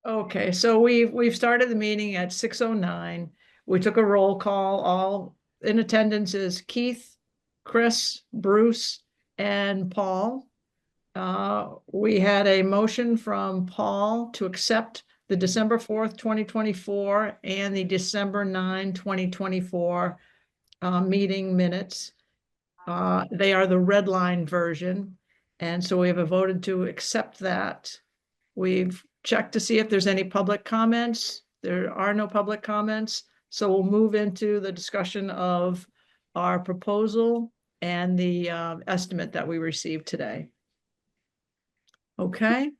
Okay, so we've started the meeting at 6:09. We took a roll call. All in attendance is Keith, Chris, Bruce, and Paul. We had a motion from Paul to accept the December 4th, 2024 and the December 9, 2024 meeting minutes. They are the red line version. And so we have voted to accept that. We've checked to see if there's any public comments. There are no public comments. So we'll move into the discussion of our proposal and the estimate that we received today. Okay.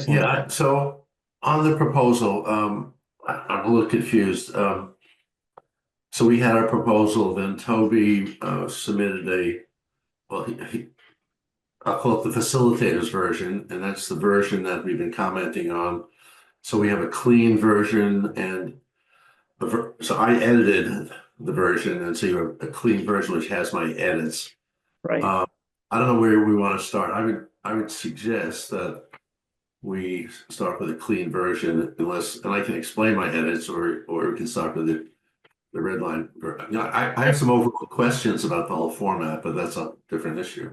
Yeah, so on the proposal, I'm a little confused. So we had our proposal, then Toby submitted I'll call it the facilitator's version, and that's the version that we've been commenting on. So we have a clean version and so I edited the version, and so you have a clean version which has my edits. Right. I don't know where we want to start. I would suggest that we start with a clean version, and I can explain my edits, or we can start with the red line. I have some overall questions about the whole format, but that's a different issue.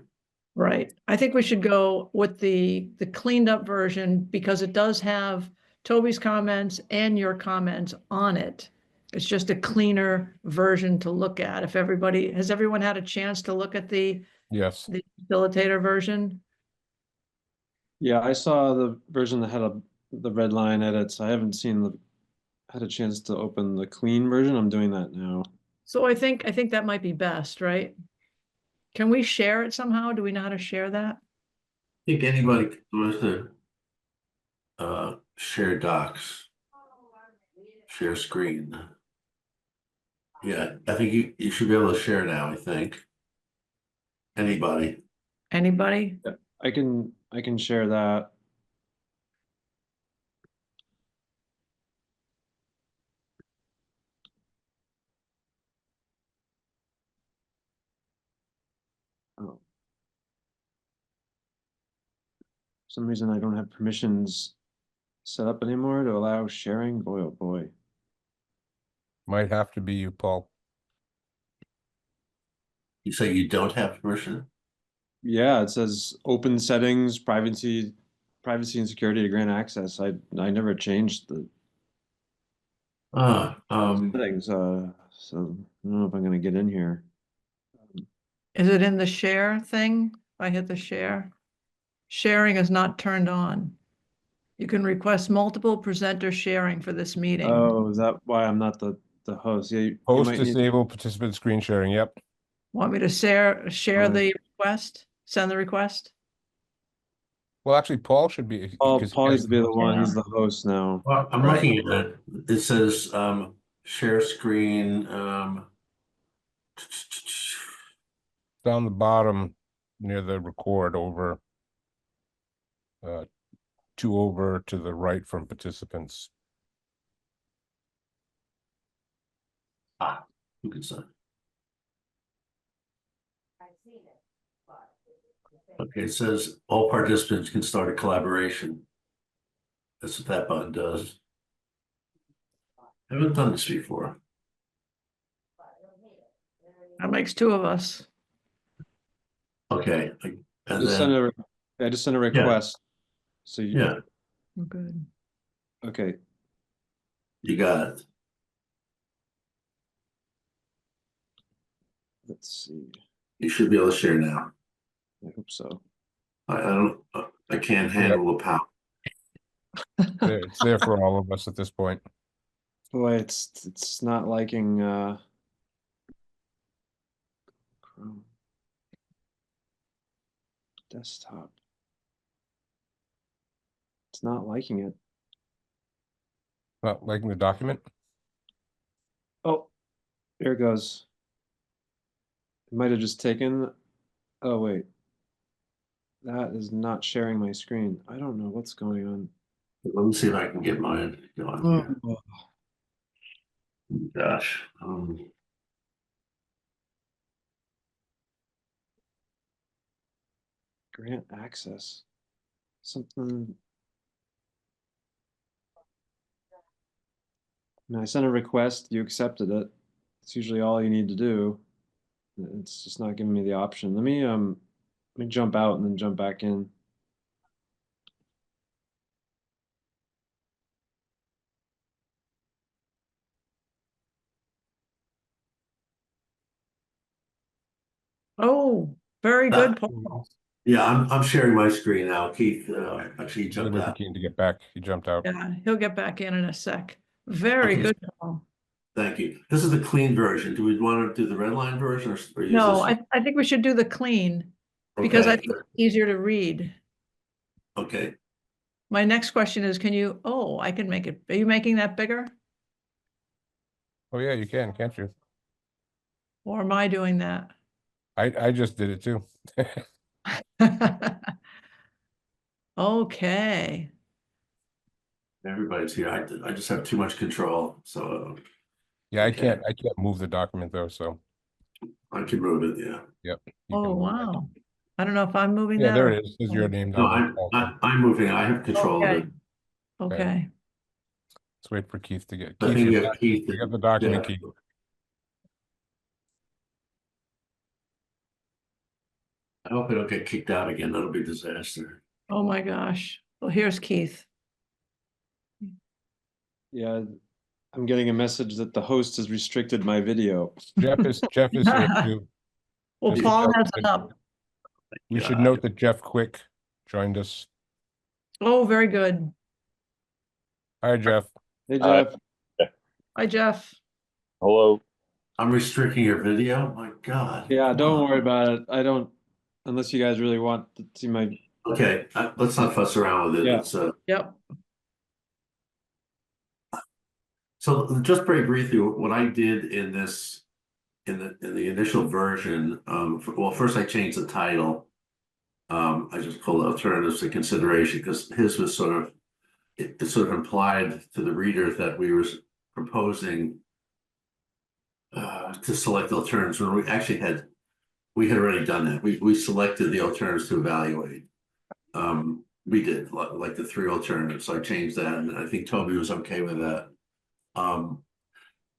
Right. I think we should go with the cleaned up version because it does have Toby's comments and your comments on it. It's just a cleaner version to look at. If has everyone had a chance to look at the Yes. facilitator version? Yeah, I saw the version that had the red line edits. I haven't had a chance to open the clean version. I'm doing that now. So I think that might be best, right? Can we share it somehow? Do we know how to share that? I think anybody can do it to share docs, share screen. Yeah, I think you should be able to share now, I think. Anybody. Anybody? I can share that. Oh. For some reason I don't have permissions set up anymore to allow sharing. Boy, oh boy. Might have to be you, Paul. You say you don't have permission? Yeah, it says open settings, privacy and security to grant access. I never changed the settings, so I don't know if I'm gonna get in here. Is it in the share thing? If I hit the share, sharing is not turned on. You can request multiple presenter sharing for this meeting. Oh, is that why I'm not the host? Yeah, you Host might need disable participant screen sharing. Yep. Want me to share the request? Send the request? Well, actually, Paul should be. Paul because needs to be the one. Yeah. He's the host now. Well, I'm Right. looking at it. It says share screen. Down the bottom near the record over. Two over to the right from participants. Who can sign? Okay, it says all participants can start a collaboration. That's what that button does. I haven't done this before. That makes two of us. Okay, and Just then I just sent a request. So yeah, Good. Okay. you got it. Let's see. You should be able to share now. I hope so. I don't. I can't handle the power. It's there for all of us at this point. Boy, it's not liking Chrome desktop. It's not liking it. Not liking the document. Oh, there it goes. It might have just taken. Oh wait, that is not sharing my screen. I don't know what's going on. Let me see if I can get mine going here. Oh, Gosh. grant access. Something. And I sent a request, you accepted it. It's usually all you need to do. It's just not giving me the option. Let me jump out and then jump back in. Oh, very good, Paul. Yeah, I'm sharing my screen now. Keith, actually Really jumped wait for out. Keaton to get back. He jumped out. Yeah, he'll get back in a sec. Very Okay. good, Paul. Thank you. This is the clean version. Do we want to do the red line version or use No, this? I think we should do the clean because I Okay, think it's easier to read. okay. My next question is, I can make it, are you making that bigger? Oh yeah, you can, can't you? Or am I doing that? I just did it too. Okay. Everybody's here. I just have too much control, so Yeah, I Okay. can't move the document though, so I can move it, yeah. yep. You Oh, can move it. wow. I don't know if I'm moving Yeah, that there or. it is. There's your name No, down there. I'm moving. I have control of Okay. it. Okay. Let's wait for Keith to get. I Keith, think you you got, have Keith. you got the document, Yeah. Keith. I hope I don't get kicked out again. That'll be a disaster. Oh, my gosh. Well, here's Keith. Yeah, I'm getting a message that the host has restricted my video. Jeff is here too. Well, Just Paul Jeff- has it up. We should God. note that Jeff Quick joined us. Oh, very good. Hi, Jeff. Hey, Jeff. Hi, Jeff. Hello. I'm restricting your video? My God. Yeah, Come don't on. worry about it. I don't, unless you guys really want to see my, Okay, let's not fuss around with it. Yeah. Let's, Yep. so just very briefly, what I did in this, in the initial version, well, first I changed the title. I just called it alternatives to consideration because his was sort of, it sort of implied to the reader that we were proposing to select alternatives when we had already done that. We selected the alternatives to evaluate. We did like the three alternatives. So I changed that, and I think Toby was okay with that.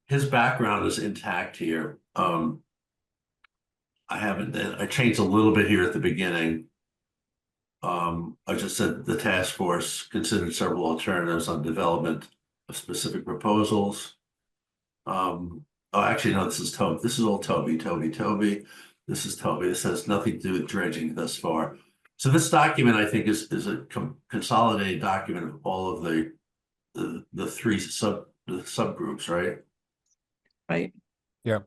His background is intact here. I changed a little bit here at the beginning. I just said the task force considered several alternatives on development of specific proposals. Oh, actually, no, this is Toby. This is all Toby. This is Toby. This has nothing to do with dredging thus far. So this document, I think, is a consolidated document of all of the three subgroups, right? Right. Yep.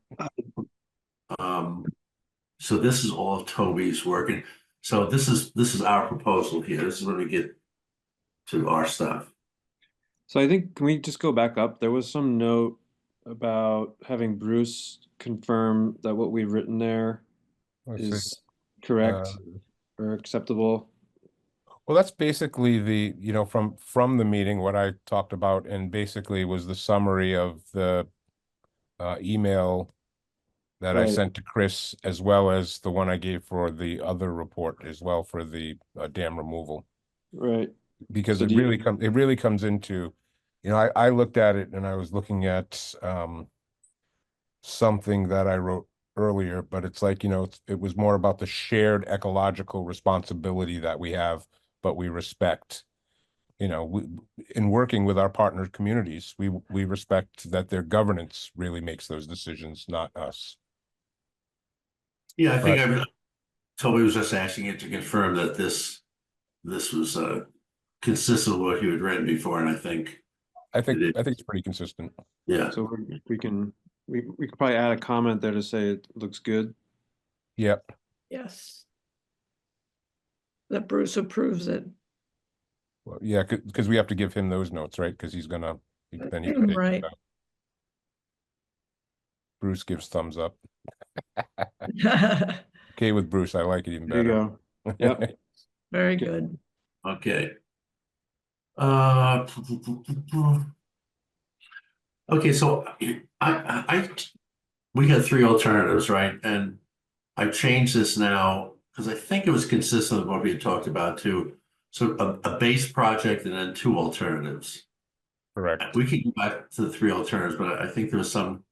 So this is all of Toby's work, and so this is our proposal here. This is when we get to our stuff. so I think, can we just go back up? There was some note about having Bruce confirm that what we've written there Let's see. is correct or acceptable. Well, that's basically the, from the meeting, what I talked about, and basically was the summary of the email that I Right. sent to Chris, as well as the one I gave for the other report as well for the dam removal. Right. Because So it do you- really comes into, I looked at it and I was looking at something that I wrote earlier, but it's like, it was more about the shared ecological responsibility that we have, but we respect. In working with our partner communities, we respect that their governance really makes those decisions, not us. Yeah, I think Toby was just asking you to confirm that this was consistent with what you had written before, and I think it's pretty consistent. yeah. So we can probably add a comment there to say it looks good. Yep. Yes. That Bruce approves it. Well, yeah, because we have to give him those notes, right? Because he's gonna, then he can take Right. it out. Bruce gives thumbs up. Okay with Bruce, I like it even There you better. go. Yep. Very good. Okay. Okay, so we had three alternatives, right? And I changed this now because I think it was consistent with what we had talked about too. So a base project and then two alternatives. Correct. we could go back to the three alternatives, but I think there was some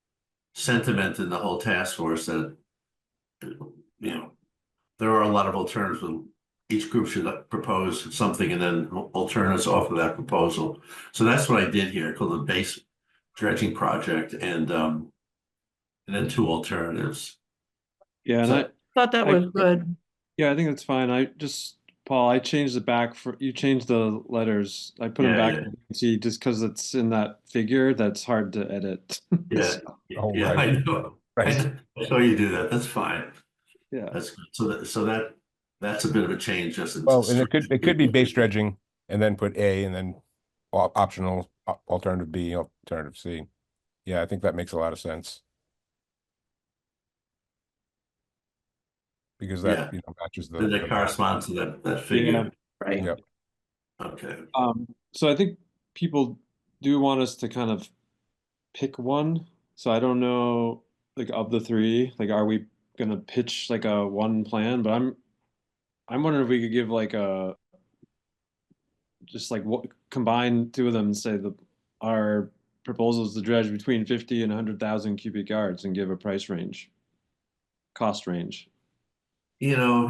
sentiment in the whole task force that, you know, there are a lot of alternatives. And each group should propose something and then alternatives off of that proposal. So that's what I did here, called the base dredging project, and then two alternatives. Yeah, and So- Thought that I- was good. yeah, I think that's fine. Paul, I changed it back you changed the letters. I put them Yeah, back to see just because it's in that figure that's hard to edit. Yeah, Oh, yeah, right. I know. Right. I saw you do that. That's fine. Yeah. That's good. That's a bit of a change, just in Well, and it could be base dredging and then put A and then optional alternative B, alternative C. Yeah, I think that makes a lot of sense. Because Yeah. that, matches the. And that corresponds to that figure. Right. Yep. Okay. So I think people do want us to kind of pick one. So I don't know, like of the three, like are we gonna pitch like a one plan? But I'm wondering if we could give like a just like what combine two of them and say our proposal is to dredge between 50 and 100,000 cubic yards and give a price range, cost range. You know,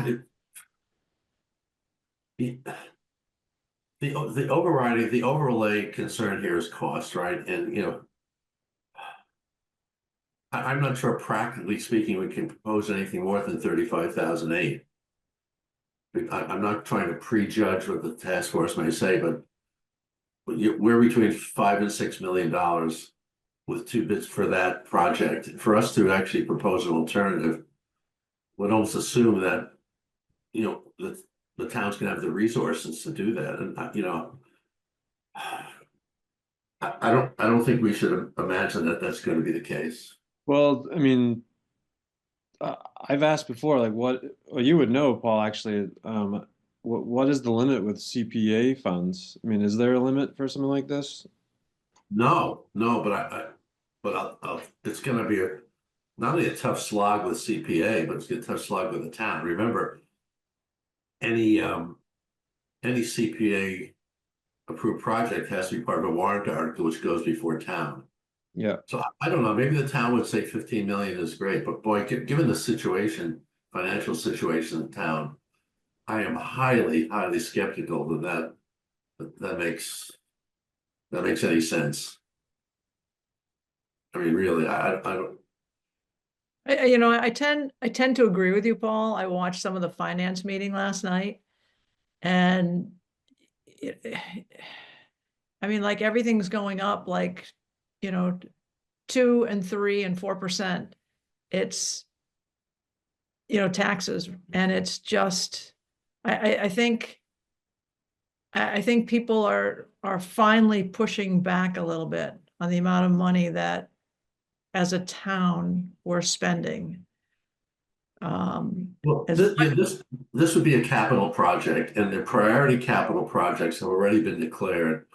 the overriding, the overlay concern here is cost, right? And I'm not sure, practically speaking, we can propose anything more than 35,008. I'm not trying to prejudge what the task force may say, but we're between $5 and $6 million with two bids for that project. For us to actually propose an alternative would almost assume that, the town's gonna have the resources to do that. And, I don't think we should imagine that that's gonna be the case. Well, I mean, I've asked before, like well, you would know, Paul, actually, what is the limit with CPA funds? I mean, is there a limit for something like this? No, but it's gonna be not only a tough slog with CPA, but it's gonna be a tough slog with the town. Remember, any CPA approved project has to be part of a warrant article which goes before town. Yeah. So I don't know, maybe the town would say 15 million is great, but boy, given the situation, financial situation in town, I am highly, highly skeptical that makes any sense. I mean, really, I don't. I tend to agree with you, Paul. I watched some of the finance meeting last night, and I mean, like everything's going up, like 2 and 3 and 4%. It's taxes, and it's just I think people are finally pushing back a little bit on the amount of money that as a town we're spending. Well, this would be a capital project, and the priority capital projects have already been declared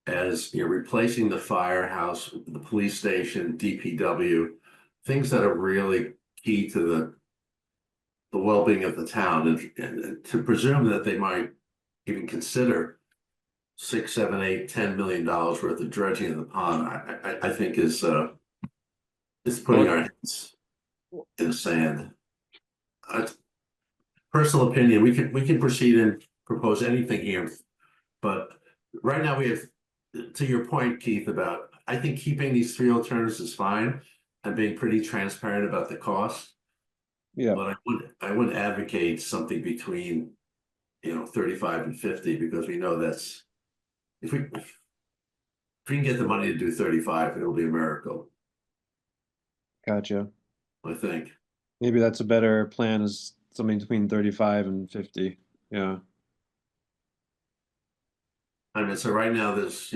as replacing the firehouse, the police station, DPW, things that are really key to the well-being of the town, and to presume that they might even consider $6, $7, $8, $10 million worth of dredging of the pond, I think is putting our heads in the sand. Personal opinion, we can proceed and propose anything here, but right now we have, to your point, Keith, about I think keeping these three alternatives is fine and being pretty transparent about the cost. Yeah. But I would advocate something between 35 and 50, because we know that's if we can get the money to do 35, it'll be a miracle, Gotcha. I think. Maybe that's a better plan, is something between 35 and 50. Yeah. I mean, so right now there's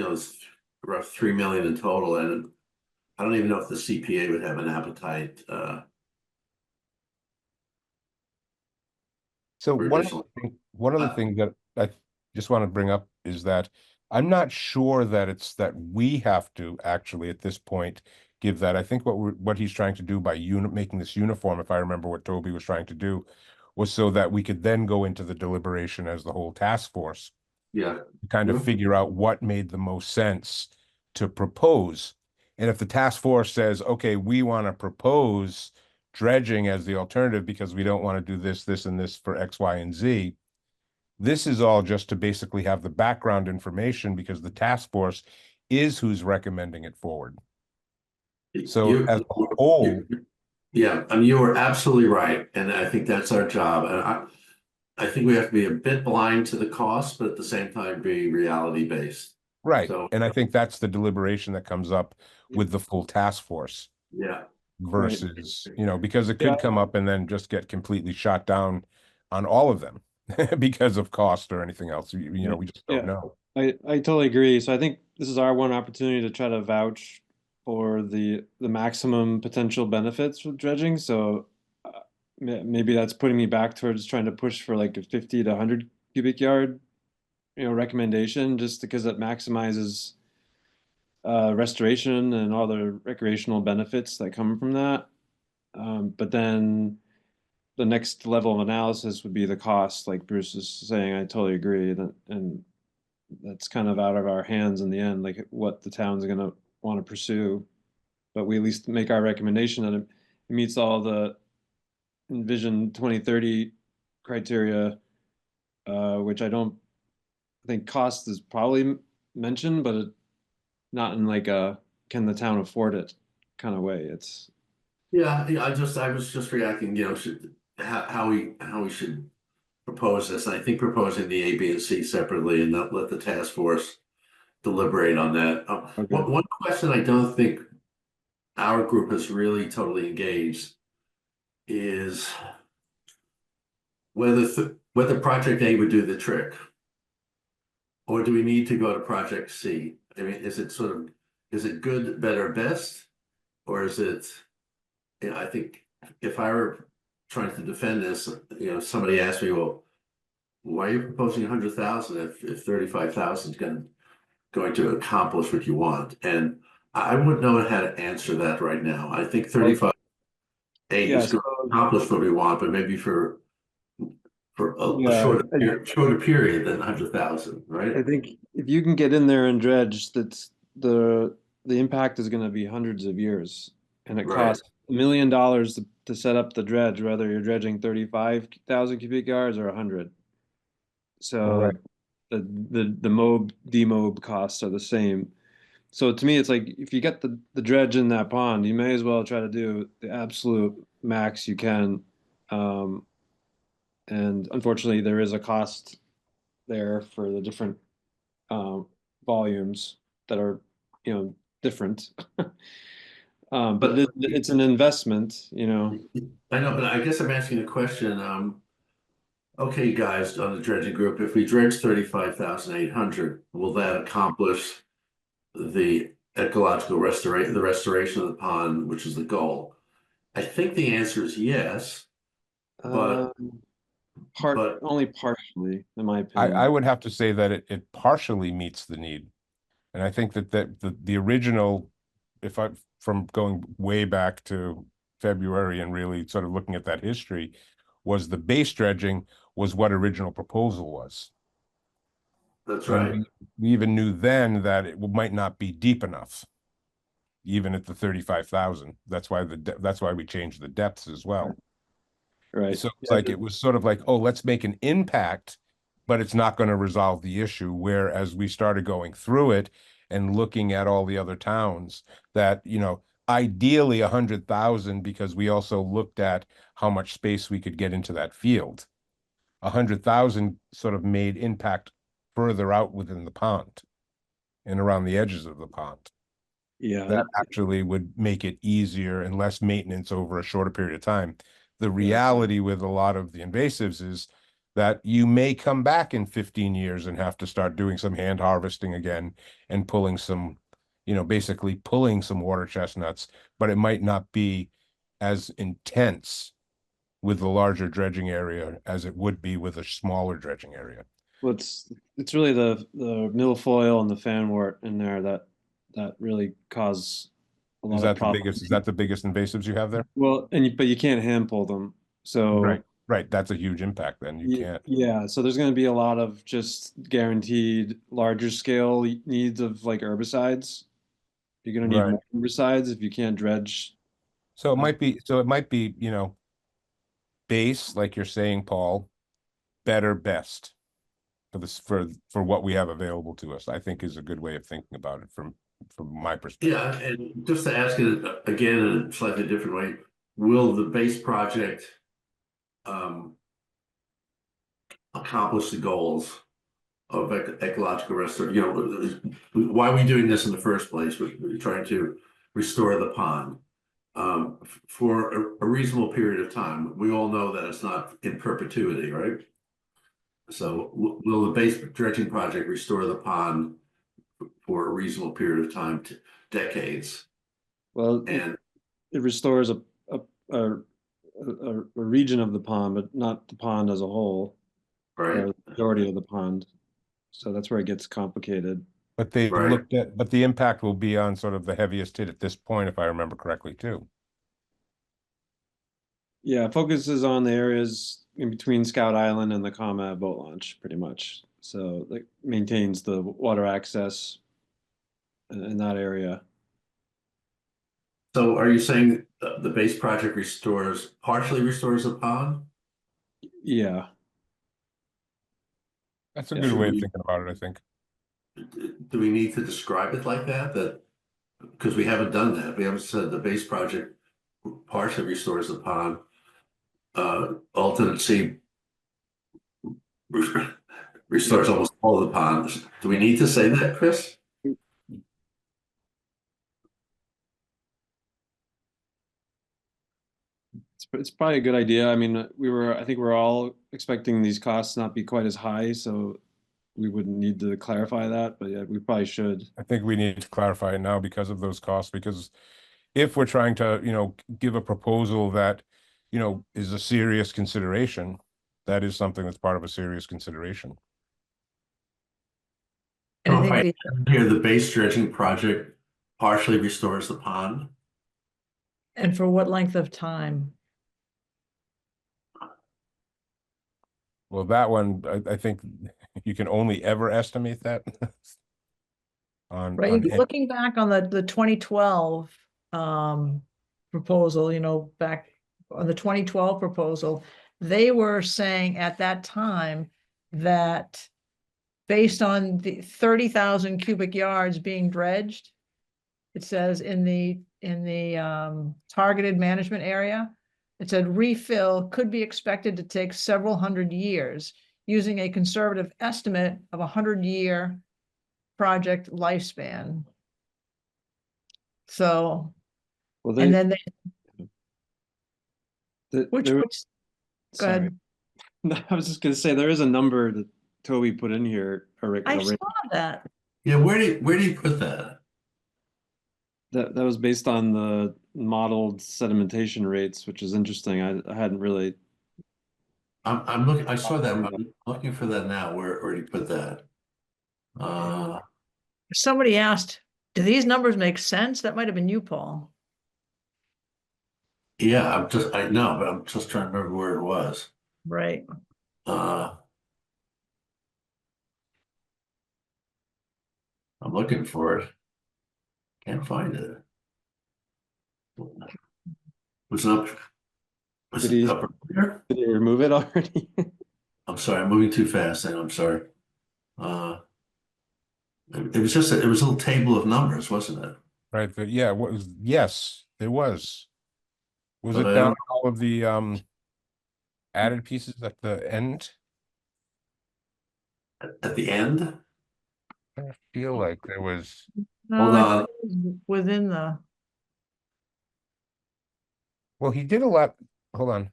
rough 3 million in total, and I don't even know if the CPA would have an appetite. So for one additional- of the things that I just want to bring up is that I'm not sure that it's that we have to actually at this point give that. I think what he's trying to do by making this uniform, if I remember what Toby was trying to do, was so that we could then go into the deliberation as the whole task force Yeah, to kind of Mhm. figure out what made the most sense to propose. And if the task force says, okay, we want to propose dredging as the alternative because we don't want to do this, this, and this for X, Y, and Z, this is all just to basically have the background information because the task force is who's recommending it forward. So You- as a whole, Yeah, I mean, you were absolutely right, and I think that's our job. And I think we have to be a bit blind to the cost, but at the same time be reality based. right. So And I think that's the deliberation that comes up with the full task force yeah, versus, because it Yeah. could come up and then just get completely shot down on all of them because of cost or anything else. We just don't Yeah. know. I totally agree. So I think this is our one opportunity to try to vouch for the maximum potential benefits with dredging. So maybe that's putting me back towards trying to push for like a 50 to 100 cubic yard, recommendation, just because it maximizes restoration and all the recreational benefits that come from that. But then the next level of analysis would be the cost, like Bruce is saying. I totally agree that, and that's kind of out of our hands in the end, like what the town's going to want to pursue. But we at least make our recommendation that it meets all the Envision 2030 criteria, which I don't think cost is probably mentioned, but not in like a can the town afford it kind of way. It's yeah. I was just reacting. How we should propose this. And I think proposing the A, B, and C separately, and not let the task force deliberate on that. okay. One question I don't think our group has really totally engaged is whether Project A would do the trick, or do we need to go to Project C? I mean, is it good, better, best, or is it? I think if I were trying to defend this, somebody asked me, well, why are you proposing 100,000 if 35,000 is going to accomplish what you want? And I wouldn't know how to answer that right now. I think 35 8 Yeah, is going to accomplish what we want, but maybe for a yeah. shorter period than 100,000, I right? think if you can get in there and dredge, that's the impact is going to be hundreds of years, and it Right. costs $1 million to set up the dredge, whether you're dredging 35,000 cubic yards or 100. So Right. the mob demob costs are the same. So to me, it's like if you get the dredge in that pond, you may as well try to do the absolute max you can. Um, and unfortunately, there is a cost there for the different um, volumes that are, different. But But it's an investment, I know, but I guess I'm asking the question, okay, guys, on the dredging group, if we dredge 35,800, will that accomplish the ecological restoration, the restoration of the pond, which is the goal? I think the answer is yes, but Um, but only partially, in my I opinion. would have to say that it partially meets the need. And I think that the original, from going way back to February and really sort of looking at that history, was the base dredging was what original proposal was. that's And right. we even knew then that it might not be deep enough, even at the 35,000. That's why we changed the depths as well. Right. So it's Yeah. like it was sort of like, oh, let's make an impact, but it's not going to resolve the issue. Whereas we started going through it and looking at all the other towns that, ideally 100,000, because we also looked at how much space we could get into that field. 100,000 sort of made impact further out within the pond and around the edges of the pond. Yeah. That actually would make it easier and less maintenance over a shorter period of time. The Yeah. reality with a lot of the invasives is that you may come back in 15 years and have to start doing some hand harvesting again and pulling some, basically pulling some water chestnuts, but it might not be as intense with the larger dredging area as it would be with a smaller dredging area. Well, it's really the milfoil and the fanwort in there that really cause a lot of problems. Is that the biggest invasives you have there? Well, but you can't hand pull them. Right, So right. That's a huge impact then. You can't. yeah, so there's going to be a lot of just guaranteed larger scale needs of like herbicides. You're gonna need Right. more herbicides if you can't dredge. So it might be, you know, base, like you're saying, Paul, better, best for this, for what we have available to us, I think is a good way of thinking about it from my perspective. Yeah, and just to ask it again in a slightly different way, will the base project accomplish the goals of ecological restoration? You know, why are we doing this in the first place? We're trying to restore the pond for a reasonable period of time. We all know that it's not in perpetuity, right? So will the base dredging project restore the pond for a reasonable period of time, decades? Well, And it restores a, a, a region of the pond, but not the pond as a whole, right, or the majority of the pond. So that's where it gets complicated. But they've right. looked at, but the impact will be on sort of the heaviest hit at this point, if I remember correctly, too. Yeah, it focuses on the areas in between Scout Island and the Kama boat launch, pretty much. So it maintains the water access in that area. So are you saying the base project partially restores the pond? Yeah, That's a yeah. good Should way of we, thinking about it, I think. do we need to describe it like that? Because we haven't done that. We haven't said the base project partially restores the pond. Alternate C restores almost all of the ponds. Do we need to say that, Chris? It's probably a good idea. I mean, I think we're all expecting these costs not be quite as high, so we wouldn't need to clarify that, but yeah, we probably should. I think we need to clarify it now because of those costs, because if we're trying to, you know, give a proposal that, you know, is a serious consideration, that is something that's part of a serious consideration. And I So if think I hear the base dredging project partially restores the pond, and for what length of time? Well, that one, I think you can only ever estimate that Right, looking back on the 2012 proposal, you know, back on the 2012 proposal, they were saying at that time that based on the 30,000 cubic yards being dredged, it says in the targeted management area, it said refill could be expected to take several hundred years using a conservative estimate of 100-year project lifespan. So, Well, and then which, there, go sorry. ahead. I was just gonna say there is a number that Toby put in here. I saw that. yeah, where do you put that? That was based on the modeled sedimentation rates, which is interesting. I hadn't really. I'm looking. I saw that. I'm looking for that now. Where do you put that? Somebody asked, do these numbers make sense? That might have been you, Paul. Yeah, I know, but I'm just trying to remember where it was. Right. I'm looking for it. Can't find it. Was it up? Was Did it he, up here? did he remove it already? I'm sorry, I'm moving too fast. I'm sorry. It was just it was a little table of numbers, wasn't it? Right, yeah, what was, yes, it was. Was But it I down don't. all of the added pieces at the end? At the end. I feel like there was, No, Hold I on. thought it was within the, well, he did a lot, hold on.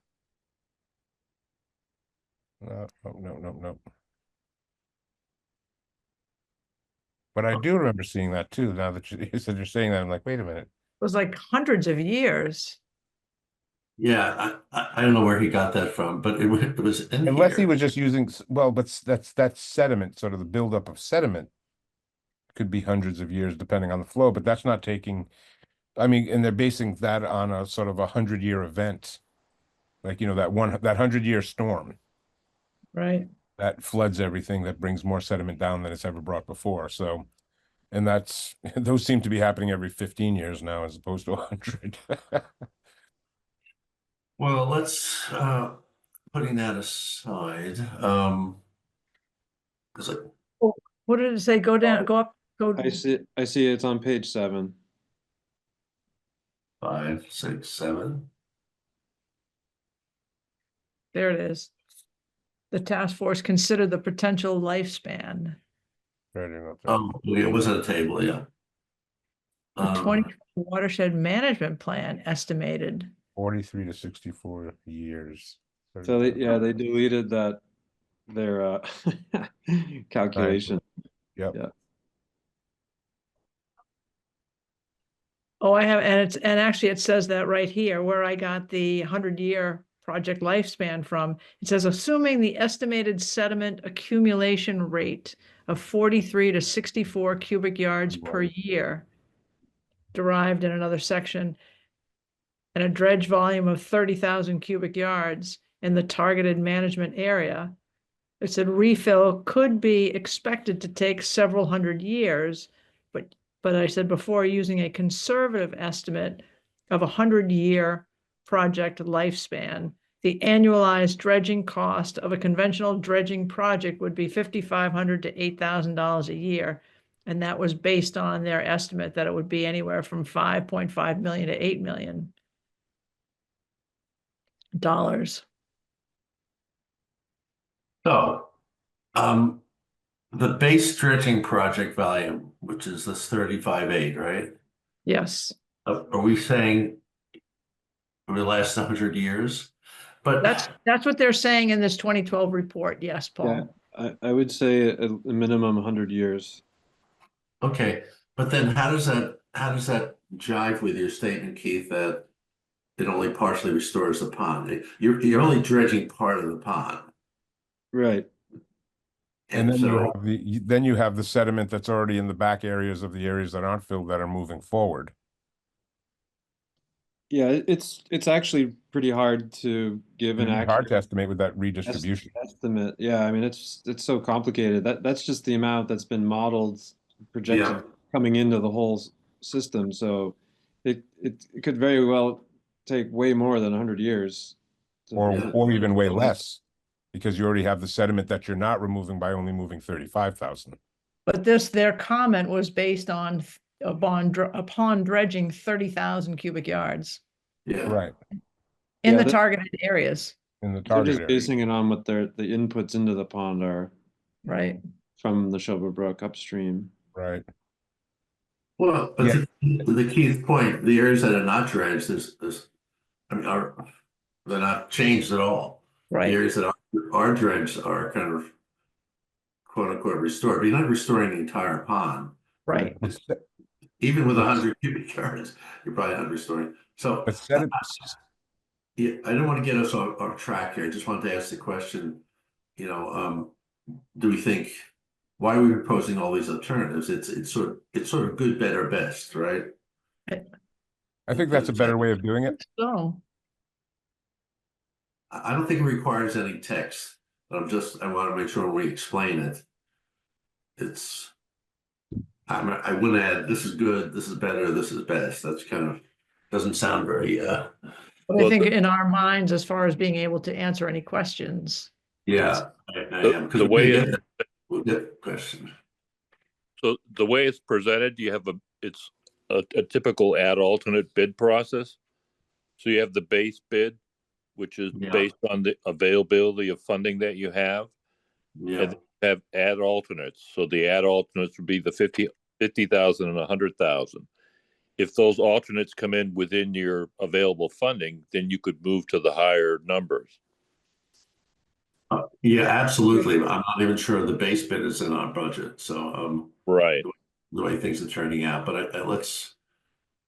No, no. But I do remember seeing that too, now that you said you're saying that, I'm like, wait a minute. it was like hundreds of years. Yeah, I don't know where he got that from, but it was in Unless he here. was just using, well, but that's sediment, sort of the buildup of sediment could be hundreds of years depending on the flow, but that's not taking, I mean, and they're basing that on a sort of 100-year event. Like, you know, that 100-year storm Right. that floods everything, that brings more sediment down than it's ever brought before. So, And that's, those seem to be happening every 15 years now as opposed to 100. Well, let's, putting that aside, it's like What did it say? Go down, go up, go. I see it's on page 7. 5, 6, 7. There it is. The task force considered the potential lifespan. Oh, it was on a table, yeah. The 20 watershed management plan estimated. 43 to 64 years. So they deleted their calculation. Yep. Yeah. Oh, I have, and actually it says that right here where I got the 100-year project lifespan from. It says, assuming the estimated sediment accumulation rate of 43 to 64 cubic yards per year, derived in another section, and a dredge volume of 30,000 cubic yards in the targeted management area. It said refill could be expected to take several hundred years, but I said before, using a conservative estimate of a 100-year project lifespan, the annualized dredging cost of a conventional dredging project would be $5,500 to $8,000 a year. And that was based on their estimate that it would be anywhere from 5.5 million to $8 million. So, the base dredging project volume, which is this 35.8, right? Yes. Are we saying over the last 100 years? But That's what they're saying in this 2012 report. Yes, Paul. Yeah, I would say a minimum 100 years. okay, but then how does that jive with your statement, Keith, that it only partially restores the pond? You're only dredging part of the pond. Right. And then so you have the sediment that's already in the back areas of the areas that aren't filled that are moving forward. Yeah, it's actually pretty hard to give an Hard to accurate estimate with that redistribution. estimate. Yeah, I mean it's so complicated. That's just the amount that's been modeled, projected Yeah. coming into the whole system. So it could very well take way more than 100 years. Or even way less, because you already have the sediment that you're not removing by only moving 35,000. But their comment was based on upon dredging 30,000 cubic yards Yeah. Right. in Yeah, the targeted areas, In the They're target just area. basing it on what the inputs into the pond are right? from the Shelby Brook upstream. Right. Well, but Yeah. the key point, the areas that are not dredged, I mean, they're not changed at all. The Right. areas that are dredged are kind of quote unquote restored, but you're not restoring the entire pond. Right. Even with 100 cubic yards, you're probably not restoring. So But sediment, yeah, I don't want to get us off track here. I just wanted to ask the question, do we think, why are we proposing all these alternatives? It's sort of good, better, best, right? I think that's a better way of doing it. So, I don't think it requires any text, but I want to make sure when we explain it, I wouldn't add, this is good, this is better, this is best. That's kind of, doesn't sound very, but I think in our minds, as far as being able to answer any questions. yeah, I am, because The way we'll get questions. So the way it's presented, it's a typical add alternate bid process. So you have the base bid, which is Yeah. based on the availability of funding that you have. Yeah, And then you have add alternates. So the add alternates would be the 50,000 and 100,000. If those alternates come in within your available funding, then you could move to the higher numbers. yeah, absolutely. I'm not even sure the base bid is in our budget, so Right. the way things are turning out. But But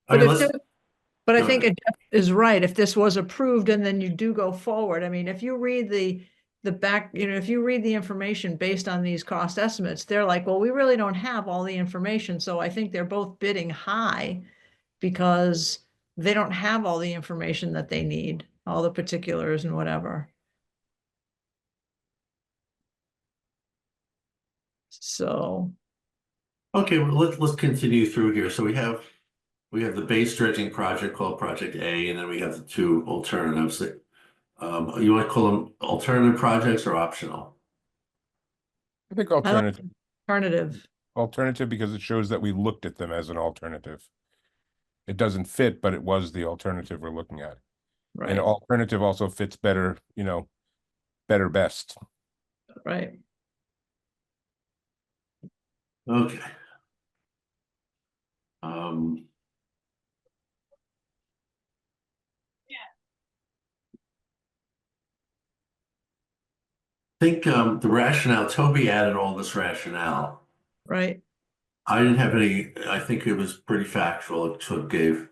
I Go think ahead. it is right. If this was approved and then you do go forward, I mean, if you read the back, if you read the information based on these cost estimates, they're like, well, we really don't have all the information. So I think they're both bidding high because they don't have all the information that they need, all the particulars and whatever. So Okay, well, let's continue through here. So we have the base dredging project called Project A, and then we have the two alternatives. You want to call them alternative projects or optional? I think I like alternative, alternative. because it shows that we looked at them as an alternative. It doesn't fit, but it was the alternative we're looking at. And Right, alternative also fits better, better best. right. Okay. Um, I think the rationale, Toby added all this rationale. Right, I didn't have any, I think it was pretty factual. It sort of gave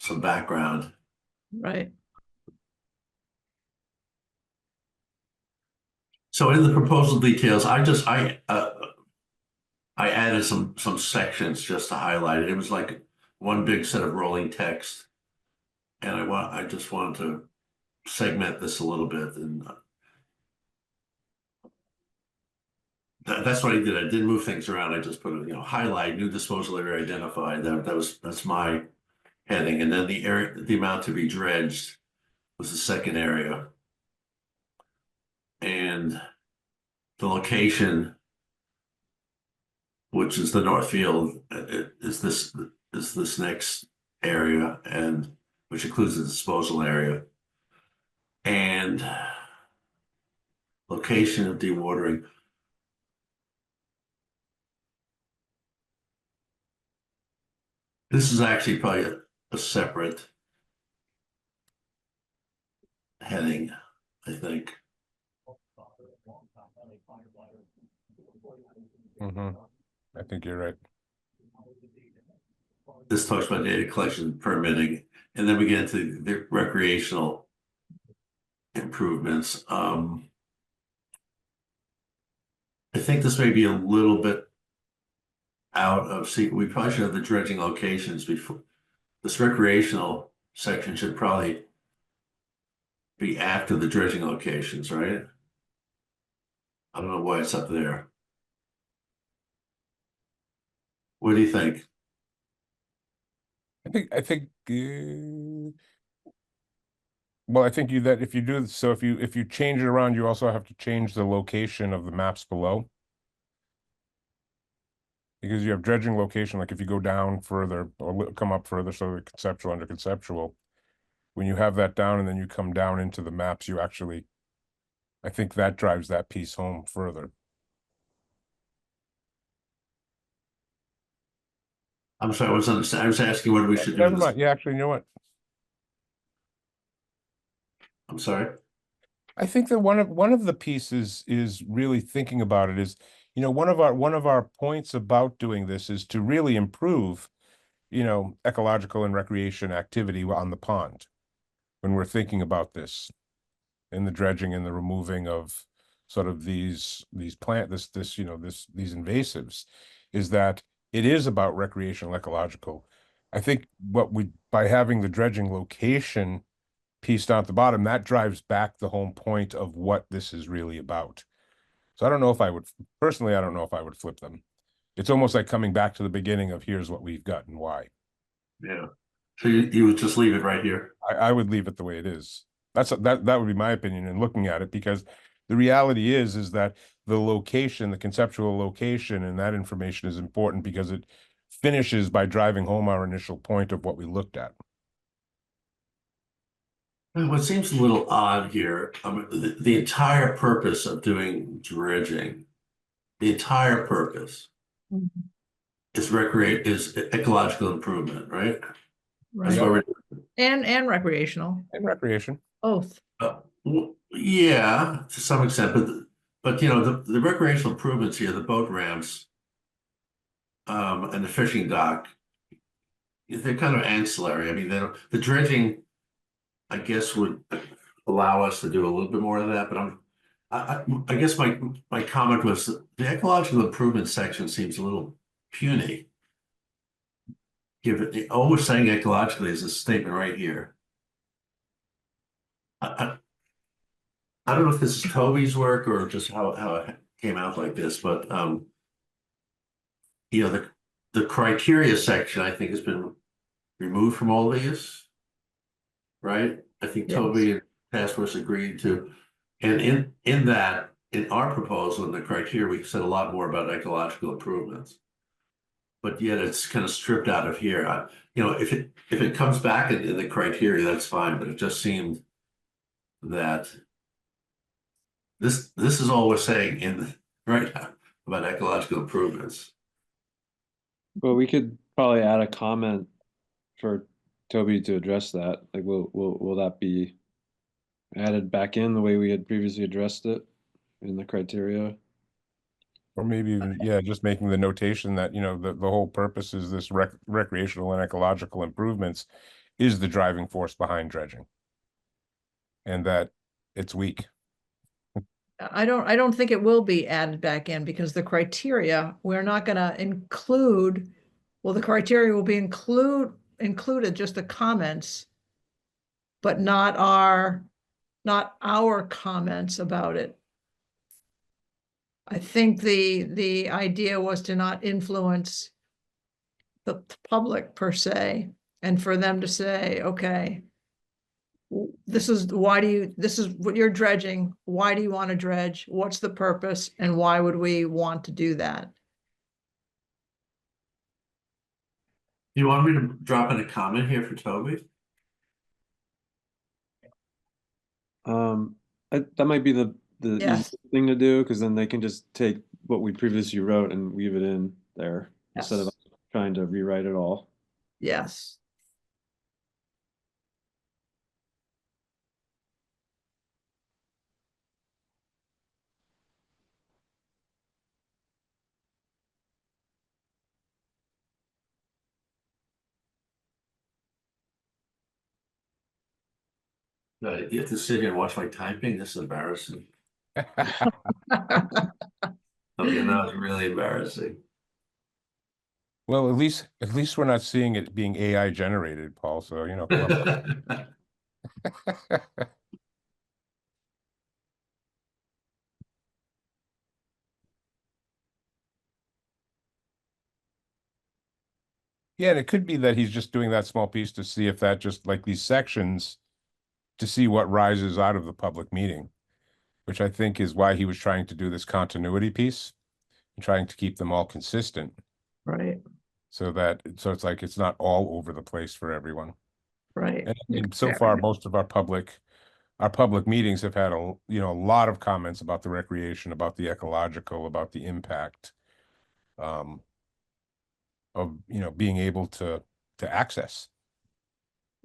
some background. right. So in the proposal details, I added some sections just to highlight it. It was like one big set of rolling text. And I just wanted to segment this a little bit, and that's what I did. I didn't move things around. I just put highlight new disposal area identified. That's my heading. And then the amount to be dredged was the second area. And the location, which is the North Field, is this next area, and which includes the disposal area. And location of dewatering. This is actually probably a separate heading, I think. I think you're right. This talks about data collection and permitting, and then we get into the recreational improvements. I think this may be a little bit out of we probably should have the dredging locations before. This recreational section should probably be after the dredging locations, right? I don't know why it's up there. What do you think? Well, I think that if you do, so if you change it around, you also have to change the location of the maps below. Because you have dredging location, like if you go down further or come up further, so the conceptual under conceptual, when you have that down and then you come down into the maps, you actually, I think that drives that piece home further. I'm sorry, I was asking what we should do. Never mind. Yeah, actually, you know what? I'm sorry. I think that one of the pieces is really thinking about it is, one of our points about doing this is to really improve, ecological and recreation activity on the pond when we're thinking about this in the dredging and the removing of sort of these these invasives, is that it is about recreational ecological. I think by having the dredging location piece down at the bottom, that drives back the home point of what this is really about. So I don't know if I would flip them. It's almost like coming back to the beginning of here's what we've got and why. Yeah. So you would just leave it right here. I would leave it the way it is. That would be my opinion in looking at it, because the reality is that the location, the conceptual location, and that information is important because it finishes by driving home our initial point of what we looked at. What seems a little odd here, the entire purpose of doing dredging, the entire purpose Mhm. is ecological improvement, right? That's Right. why we're And recreational, And recreation. both. yeah, to some extent, but the recreational improvements here, the boat ramps, and the fishing dock, they're kind of ancillary. I mean, the dredging, I guess, would allow us to do a little bit more of that, but I guess my comment was that the ecological improvement section seems a little puny. Given all we're saying ecologically is a statement right here. I don't know if this is Toby's work or just how it came out like this, but the criteria section, I think, has been removed from all these. Right? I think Yes. Toby and Task Force agreed to, and in that, in our proposal, in the criteria, we said a lot more about ecological improvements. But yet it's kind of stripped out of here. If it comes back in the criteria, that's fine, but it just seemed that this is all we're saying in right now about ecological improvements. But we could probably add a comment for Toby to address that. Like, will that be added back in the way we had previously addressed it in the criteria? Or maybe even, yeah, just making the notation that, the whole purpose is this recreational and ecological improvements is the driving force behind dredging. And that it's weak. I don't think it will be added back in because the criteria, we're not gonna include, well, the criteria will be included just the comments, but not our comments about it. I think the idea was to not influence the public per se, and for them to say, okay, this is what you're dredging. Why do you want to dredge? What's the purpose? And why would we want to do that? You want me to drop in a comment here for Toby? That might be the Yes. easiest thing to do, because then they can just take what we previously wrote and weave it in there instead of Yes. trying to rewrite it all. Yes. You have to sit here and watch my typing. This is embarrassing. Okay, that was really embarrassing. Well, at least we're not seeing it being AI generated, Paul. So, come on. Yeah, and it could be that he's just doing that small piece to see if that just like these sections to see what rises out of the public meeting, which I think is why he was trying to do this continuity piece and trying to keep them all consistent. Right. So it's like it's not all over the place for everyone. Right. And I mean, so far, most of our public meetings have had a lot of comments about the recreation, about the ecological, about the impact of being able to access.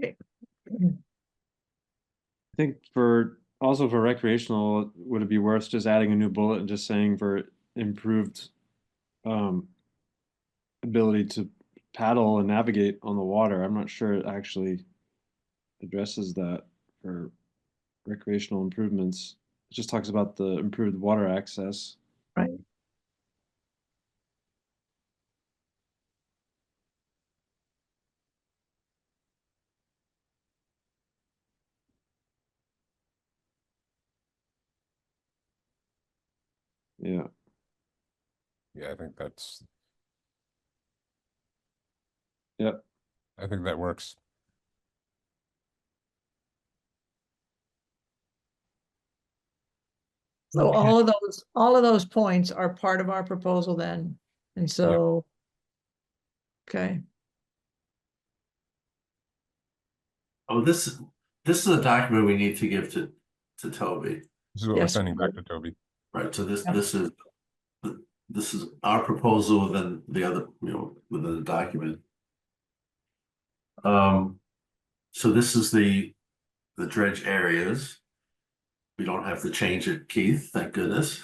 I think for recreational, would it be worth just adding a new bullet and just saying for improved ability to paddle and navigate on the water? I'm not sure it actually addresses that for recreational improvements. It just talks about the improved water access. Right. Yeah. Yeah, I think that's. Yep. I think that works. So all of those points are part of our proposal then. And so, okay. Oh, this is a document we need to give to Toby. This is what we're Yes, sending we back do. to Toby. Right, so Yep. this is our proposal within the other, within the document. So this is the dredge areas. We don't have to change it, Keith, thank goodness.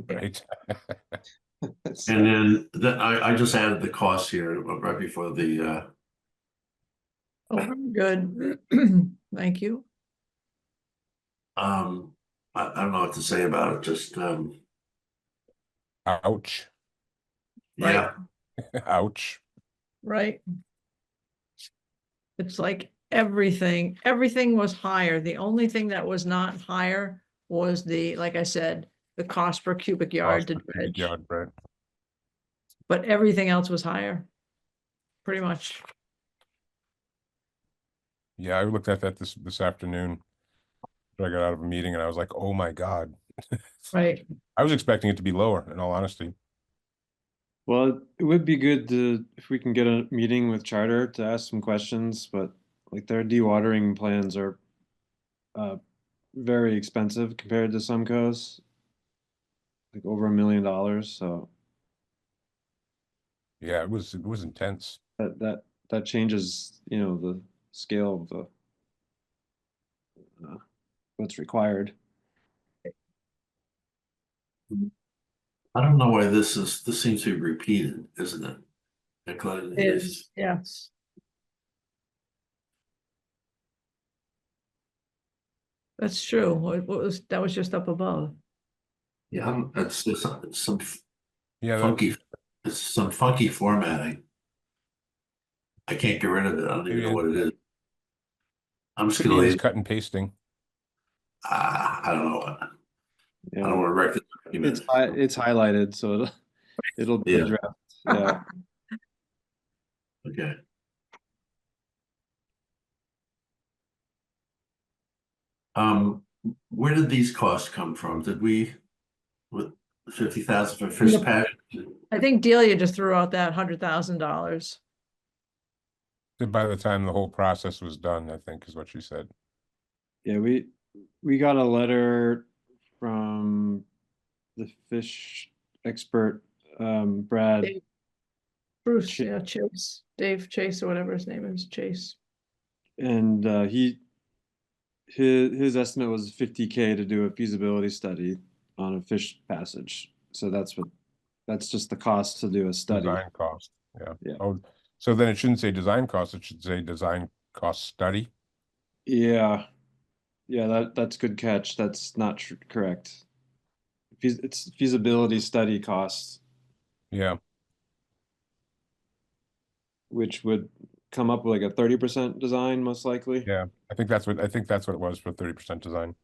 Right. And then I just added the cost here right before the Oh, very good. Thank you. I don't know what to say about it, just Ouch. yeah. Ouch. Right. It's like everything was higher. The only thing that was not higher was like I said, the cost per cubic yard Cost to per cubic dredge. yard, right. but everything else was higher. Pretty much. Yeah, I looked at that this afternoon. I got out of a meeting and I was like, oh my God. Right. I was expecting it to be lower, in all honesty. Well, it would be good to, if we can get a meeting with Charter to ask some questions, but like their dewatering plans are very expensive compared to Sumco's, like over $1 million. So Yeah, it was intense. that changes, you know, the scale of the what's required. I don't know why this seems to be repeated, isn't it? Is, yes. That's true. What was, that was just up above. Yeah, it's just some Yeah, funky, it's some funky formatting. I can't get rid of it. I don't even know what it is. I'm just could be gonna in his leave. cut and pasting. I don't know. I Yeah, don't want to wreck the document. it's highlighted, so it'll be Yeah. a draft. Yeah. Okay. Where did these costs come from? Did we with 50,000 for fish Yep. patch? I think Delia just threw out that $100,000. By the time the whole process was done, I think is what she said. Yeah, we got a letter from the fish expert, Brad. Dave. Bruce, Ch- yeah, Chase, Dave Chase or whatever his name is, Chase. and his estimate was 50K to do a feasibility study on a fish passage. So that's just the cost to do a study. Design cost. Yeah. Yeah. Oh, so then it shouldn't say design cost. It should say design cost study. Yeah. Yeah, that's good catch. That's not correct. It's feasibility study costs, Yeah. which would come up with like a 30% design, most likely. Yeah. I think that's what it was for 30% design.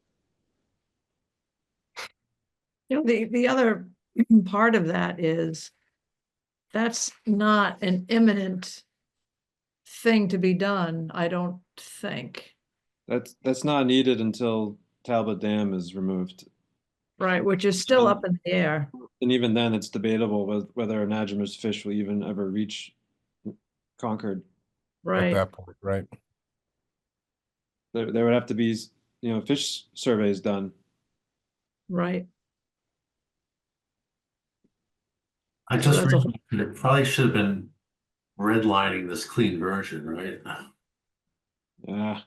You know, the other part of that is that's not an imminent thing to be done, I don't think. That's not needed until Talbot Dam is removed. Right, which is still up in the air. And even then, it's debatable whether anadromous fish will even ever reach Concord. At Right, that point, right? There would have to be, you know, fish surveys done. right. I So just that's a realized it probably should have been redlining this clean version, right? Ah,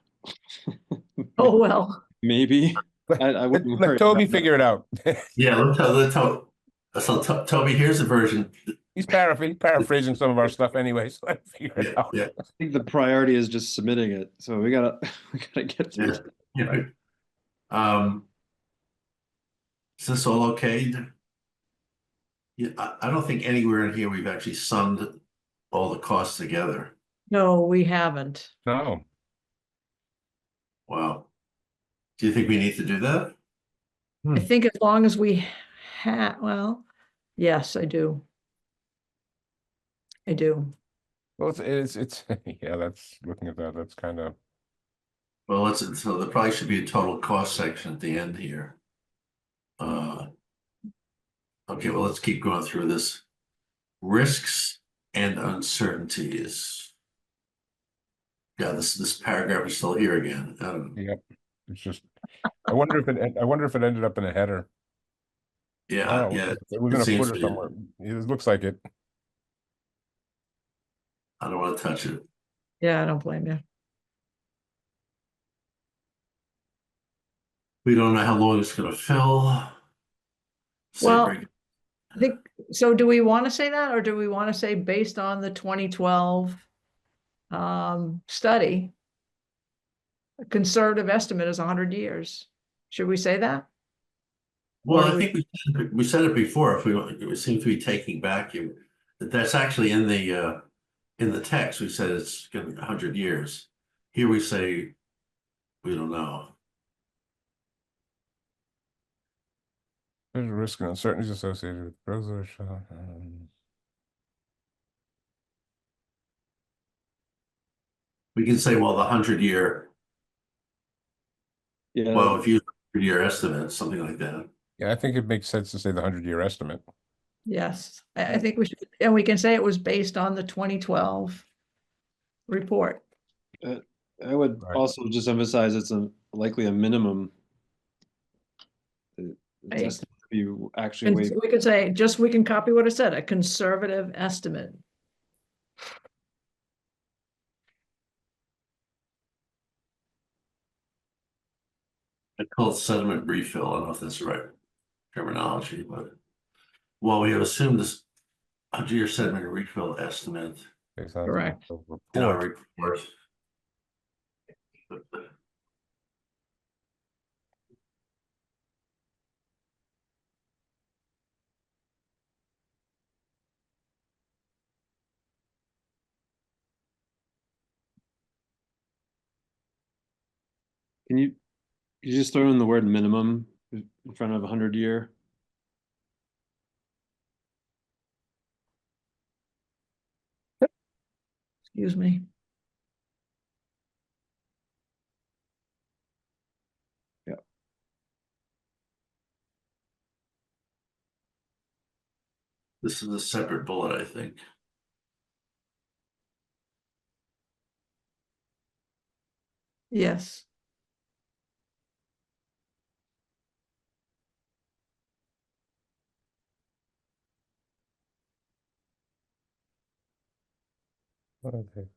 oh, well. maybe. I wouldn't worry Let Toby about that. figure it out. Yeah, so Toby, here's the version. He's paraphrasing some of our stuff anyway, so let him figure Yeah, it out. yeah, I think the priority is just submitting it. So we gotta get through. yeah. Yeah. Is this all okay? Yeah, I don't think anywhere in here we've actually summed all the costs together. No, we haven't. No. Wow. Do you think we need to do that? I think as long as we have, well, yes, I do. I do. Well, it's yeah, that's looking at that. That's kind of Well, so there probably should be a total cost section at the end here. Okay, well, let's keep going through this. Risks and uncertainties. Yeah, this paragraph is still here again. yep. It's just I wonder if it ended up in a header. Yeah, Oh, yeah, it was it in a seems footer to be. somewhere. It looks like it. I don't want to touch it. Yeah, I don't blame you. We don't know how long it's going to fill. Say Well, break. I think, so do we want to say that, or do we want to say based on the 2012 study, a conservative estimate is 100 years? Should we say that? Well, Or do I think we said it before. If we seem to be taking back you, that's actually in the text. We said it's going to be 100 years. Here we say we don't know. There's risk and uncertainties associated with growth. We can say, well, the 100-year, Yeah, well, if you 100-year estimate, something like that. Yeah, I think it makes sense to say the 100-year estimate. Yes, I think we should, and we can say it was based on the 2012 report. I would Right. also just emphasize it's likely a minimum. It's Right. estimated to be actually And way. we could say, just, we can copy what it said, a conservative estimate. I call it sediment refill. I don't know if that's the right terminology, but well, we have assumed this 100-year sediment refill estimate Based on the Correct. in our report. report. Can you just throw in the word minimum in front of 100-year? Excuse me. Yeah. This is a separate bullet, I think. Yes, Okay.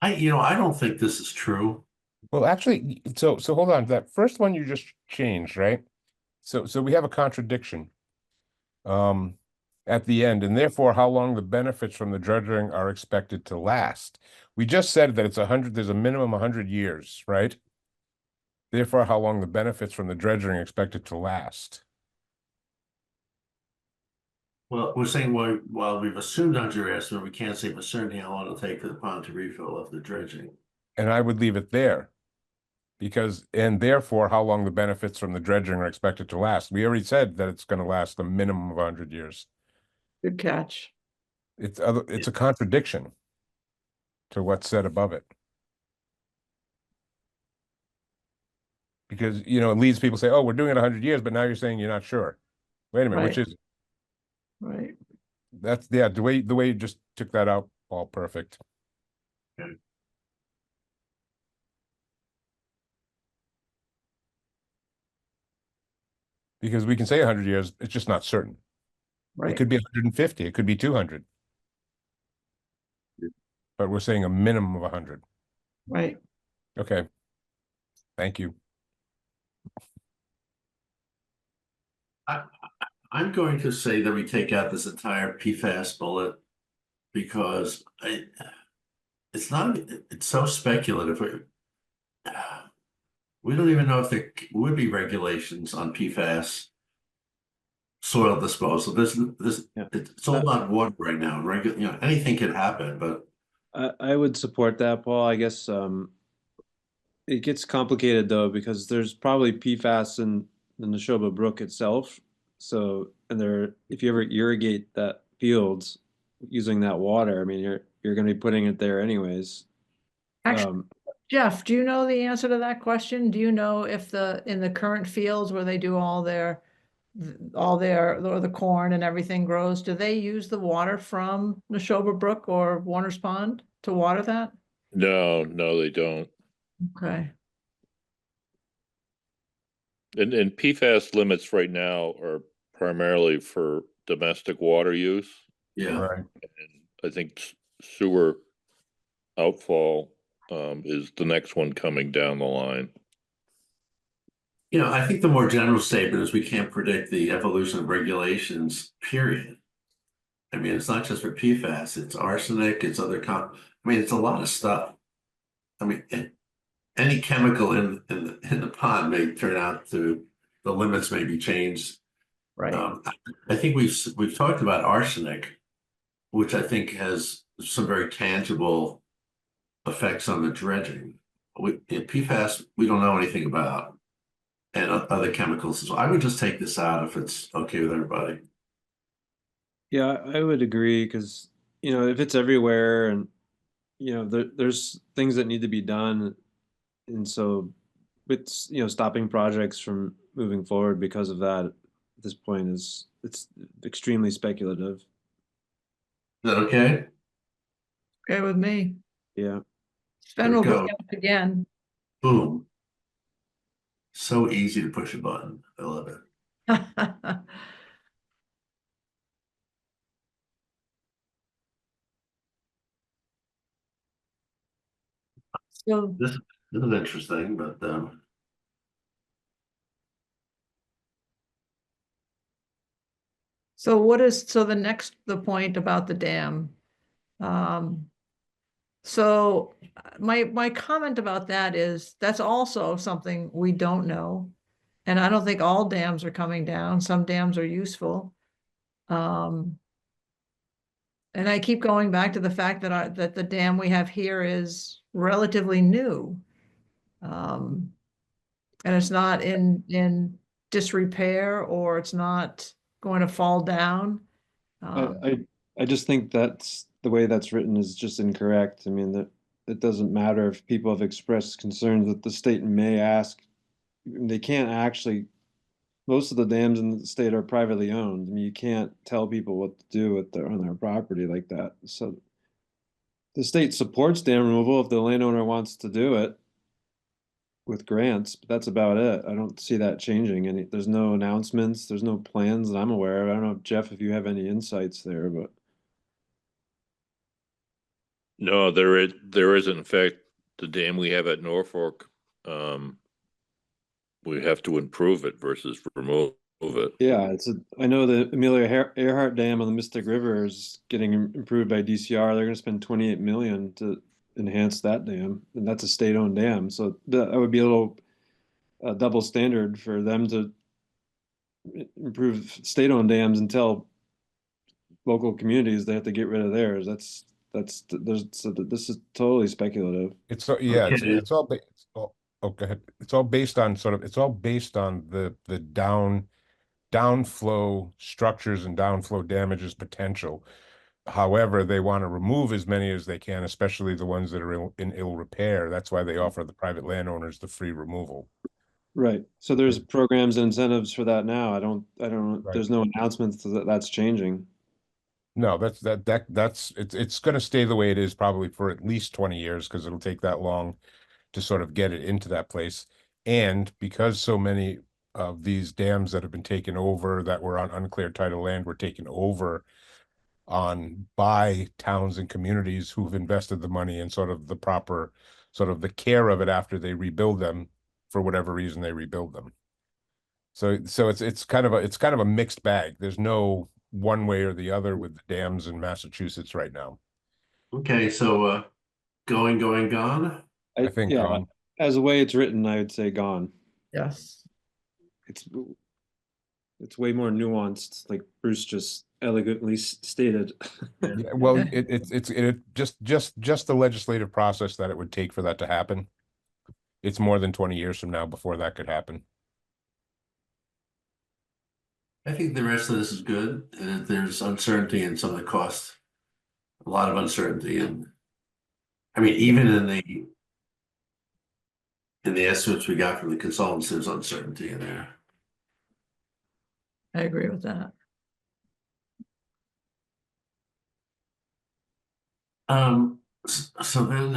I don't think this is true. Well, actually, so hold on. That first one you just changed, right? So we have a contradiction at the end, and therefore how long the benefits from the dredging are expected to last. We just said that it's 100, there's a minimum 100 years, right? Therefore, how long the benefits from the dredging are expected to last. Well, we're saying while we've assumed 100-year estimate, we can't say for certainty how long it'll take for the pond to refill after the dredging. And I would leave it there. Because, and therefore, how long the benefits from the dredging are expected to last. We already said that it's going to last a minimum of 100 years. good catch. It's a contradiction to what's said above it. Because, it leads people to say, oh, we're doing it 100 years, but now you're saying you're not sure. Wait a minute, which Right. is, Right. that's, yeah, the way you just took that out, all perfect. Okay. Because we can say 100 years, it's just not certain. It Right. could be 150, it could be 200. But we're saying a minimum of 100. Right. Okay. Thank you. I'm going to say that we take out this entire PFAS bullet because it's so speculative. We don't even know if there would be regulations on PFAS soil disposal. Yeah. It's all about water right now. Anything could happen, but I would support that, Paul. I guess it gets complicated though because there's probably PFAS in the Neshoba Brook itself. So, and if you ever irrigate that fields using that water, I mean, you're going to be putting it there anyways. Actually, Jeff, do you know the answer to that question? Do you know if in the current fields where they do all their or the corn and everything grows, do they use the water from Neshoba Brook or Warner's Pond to water that? No, they don't. Okay, And PFAS limits right now are primarily for domestic water use. yeah. Right. And I think sewer outfall is the next one coming down the line. I think the more general statement is we can't predict the evolution of regulations, period. I mean, it's not just for PFAS, it's arsenic, it's it's a lot of stuff. I mean, any chemical in the pond may turn out the limits may be changed. right. I think we've talked about arsenic, which I think has some very tangible effects on the dredging. In PFAS, we don't know anything about, and other chemicals. So I would just take this out if it's okay with everybody. Yeah, I would agree because you know, if it's everywhere and, you know, there's things that need to be done. And so it's, you know, stopping projects from moving forward because of that at this point it's extremely speculative. Is that okay? Okay with me. Yeah. Sven There will we bring go. it up again. Boom. So easy to push a button. I love it. So, This is interesting, but so what is, so the point about the dam? So my comment about that is that's also something we don't know. And I don't think all dams are coming down. Some dams are useful. And I keep going back to the fact that that the dam we have here is relatively new. Um, and it's not in disrepair, or it's not going to fall down. I, Um, I I just think that's the way that's written is just incorrect. I mean, that it doesn't matter if people have expressed concerns that the state may ask. They can't actually, most of the dams in the state are privately owned. I mean, you can't tell people what to do with their on their property like that. So the state supports dam removal if the landowner wants to do it with grants, but that's about it. I don't see that changing. Any, there's no announcements, there's no plans that I'm aware of. I don't know, Jeff, if you have any insights there, but No, there is in fact the dam we have at Norfolk. We have to improve it versus remove it. yeah, I know the Amelia Earhart Dam on the Mystic River is getting improved by DCR. They're gonna spend 28 million to enhance that dam, and that's a state-owned dam. So that would be a little double standard for them to improve state-owned dams and tell local communities they have to get rid of theirs. There's so this is totally speculative. It's so yeah, okay. it's all oh, go ahead. It's all based on it's all based on the downflow structures and downflow damages potential. However, they want to remove as many as they can, especially the ones that are in ill repair. That's why they offer the private landowners the free removal. Right. So there's programs and incentives for that now. I don't, Right. there's no announcements that that's changing. No, that's it's going to stay the way it is probably for at least 20 years because it'll take that long to sort of get it into that place. And because so many of these dams that have been taken over that were on uncleared title land were taken over on by towns and communities who've invested the money in sort of the proper sort of the care of it after they rebuild them for whatever reason they rebuild them. So it's kind of a mixed bag. There's no one way or the other with the dams in Massachusetts right now. Okay, so going, gone. I think Yeah, as the way it's written, I would say gone. yes. It's it's way more nuanced, like Bruce just elegantly stated. yeah, well, it just the legislative process that it would take for that to happen. It's more than 20 years from now before that could happen. I think the rest of this is good. And there's uncertainty in some of the costs, a lot of uncertainty, and I mean, even in the estimates we got from the consultants, there's uncertainty in there. I agree with that. So then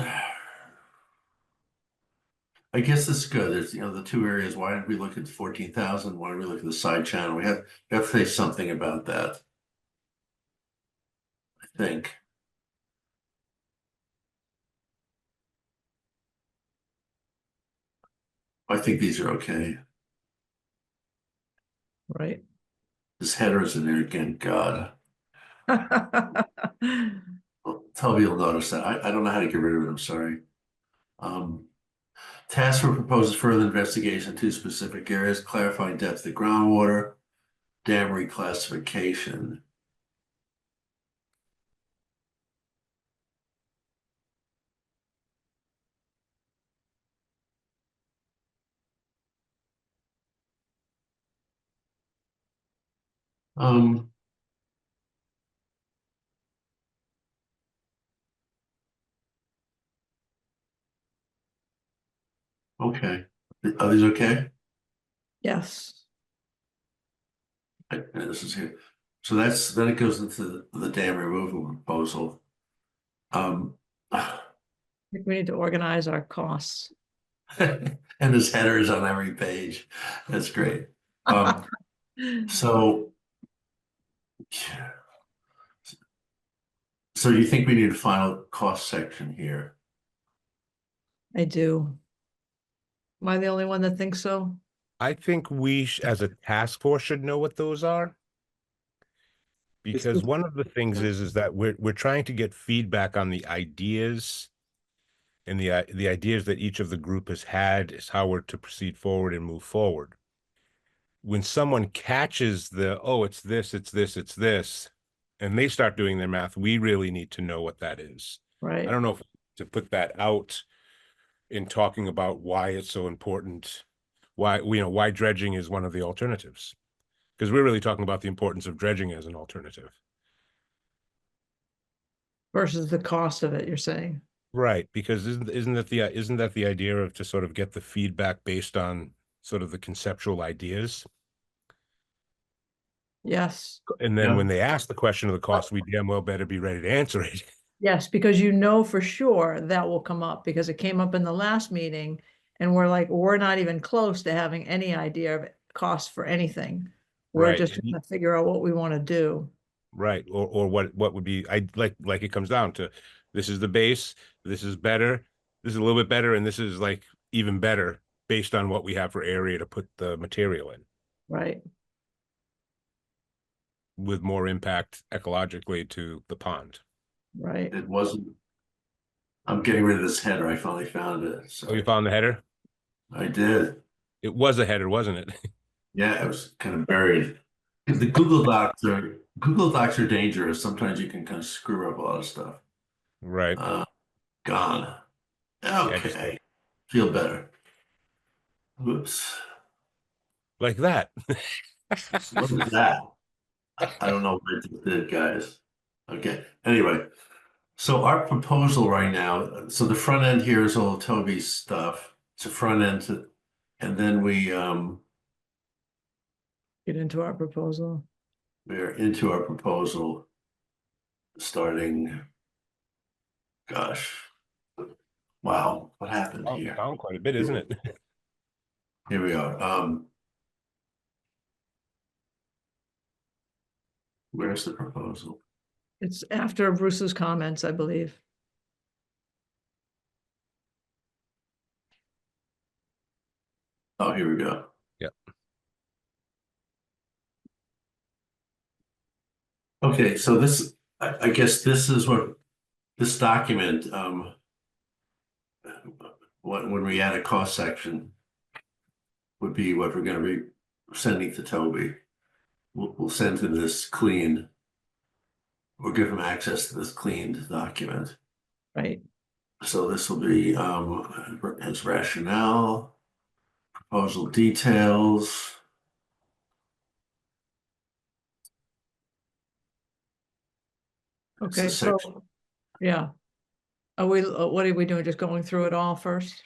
I guess this is good. There's, the two areas. Why did we look at 14,000? Why did we look at the side channel? We have to say something about that, I think. I think these are okay. Right. This header's in there again, God. Well, tell me you'll notice that. I don't know how to get rid of it, I'm sorry. Um, Task force proposes further investigation into specific areas, clarifying depth of groundwater, dam reclassification. Um, Okay. Are these okay? Yes, This is here. So then it goes into the dam removal proposal. I think we need to organize our costs. And his header is on every page. That's great. So you think we need a final cost section here? I do. Am I the only one that thinks so? I think we, as a task force, should know what those are. Because one of the things is that we're trying to get feedback on the ideas and the ideas that each of the group has had is how we're to proceed forward and move forward. When someone catches oh, it's this, and they start doing their math, we really need to know what that is. Right. I don't know if to put that out in talking about why it's so important, why dredging is one of the alternatives. Because we're really talking about the importance of dredging as an alternative. Versus the cost of it, you're saying? Right, because isn't that the idea of to sort of get the feedback based on sort of the conceptual ideas? Yes. And then Yeah. when they ask the question of the cost, we damn well better be ready to answer it. Yes, because you know for sure that will come up because it came up in the last meeting and we're like, we're not even close to having any idea of cost for anything. We're Right. just trying to figure out what we want to do. Right. Or what would be, I like it comes down to, this is the base, this is better, this is a little bit better, and this is like even better based on what we have for area to put the material in Right. with more impact ecologically to the pond. Right. It wasn't. I'm getting rid of this header. I finally found it. So Oh, you found the header? I did. It was a header, wasn't it? Yeah, it was kind of buried. The Google Docs are dangerous. Sometimes you can kind of screw up a lot of stuff. Right. Gone. Yeah, just Okay. Feel better. Whoops. like that. What is that? I don't know what I just did, guys. Okay. Anyway, so our proposal right now, so the front end here is all Toby's stuff. It's a front end and then Get into our proposal. we're into our proposal starting, gosh. Wow, what happened here? Found quite a bit, isn't it? Here we are. Where's the proposal? It's after Bruce's comments, I believe. Oh, here we go. Yep. Okay, so this, I guess this is what this document, when we add a cost section, would be what we're going to be sending to Toby. We'll send him this clean. We'll give him access to this cleaned document. Right. So this will be his rationale, proposal details. Okay, the so, section. yeah. What are we doing? Just going through it all first?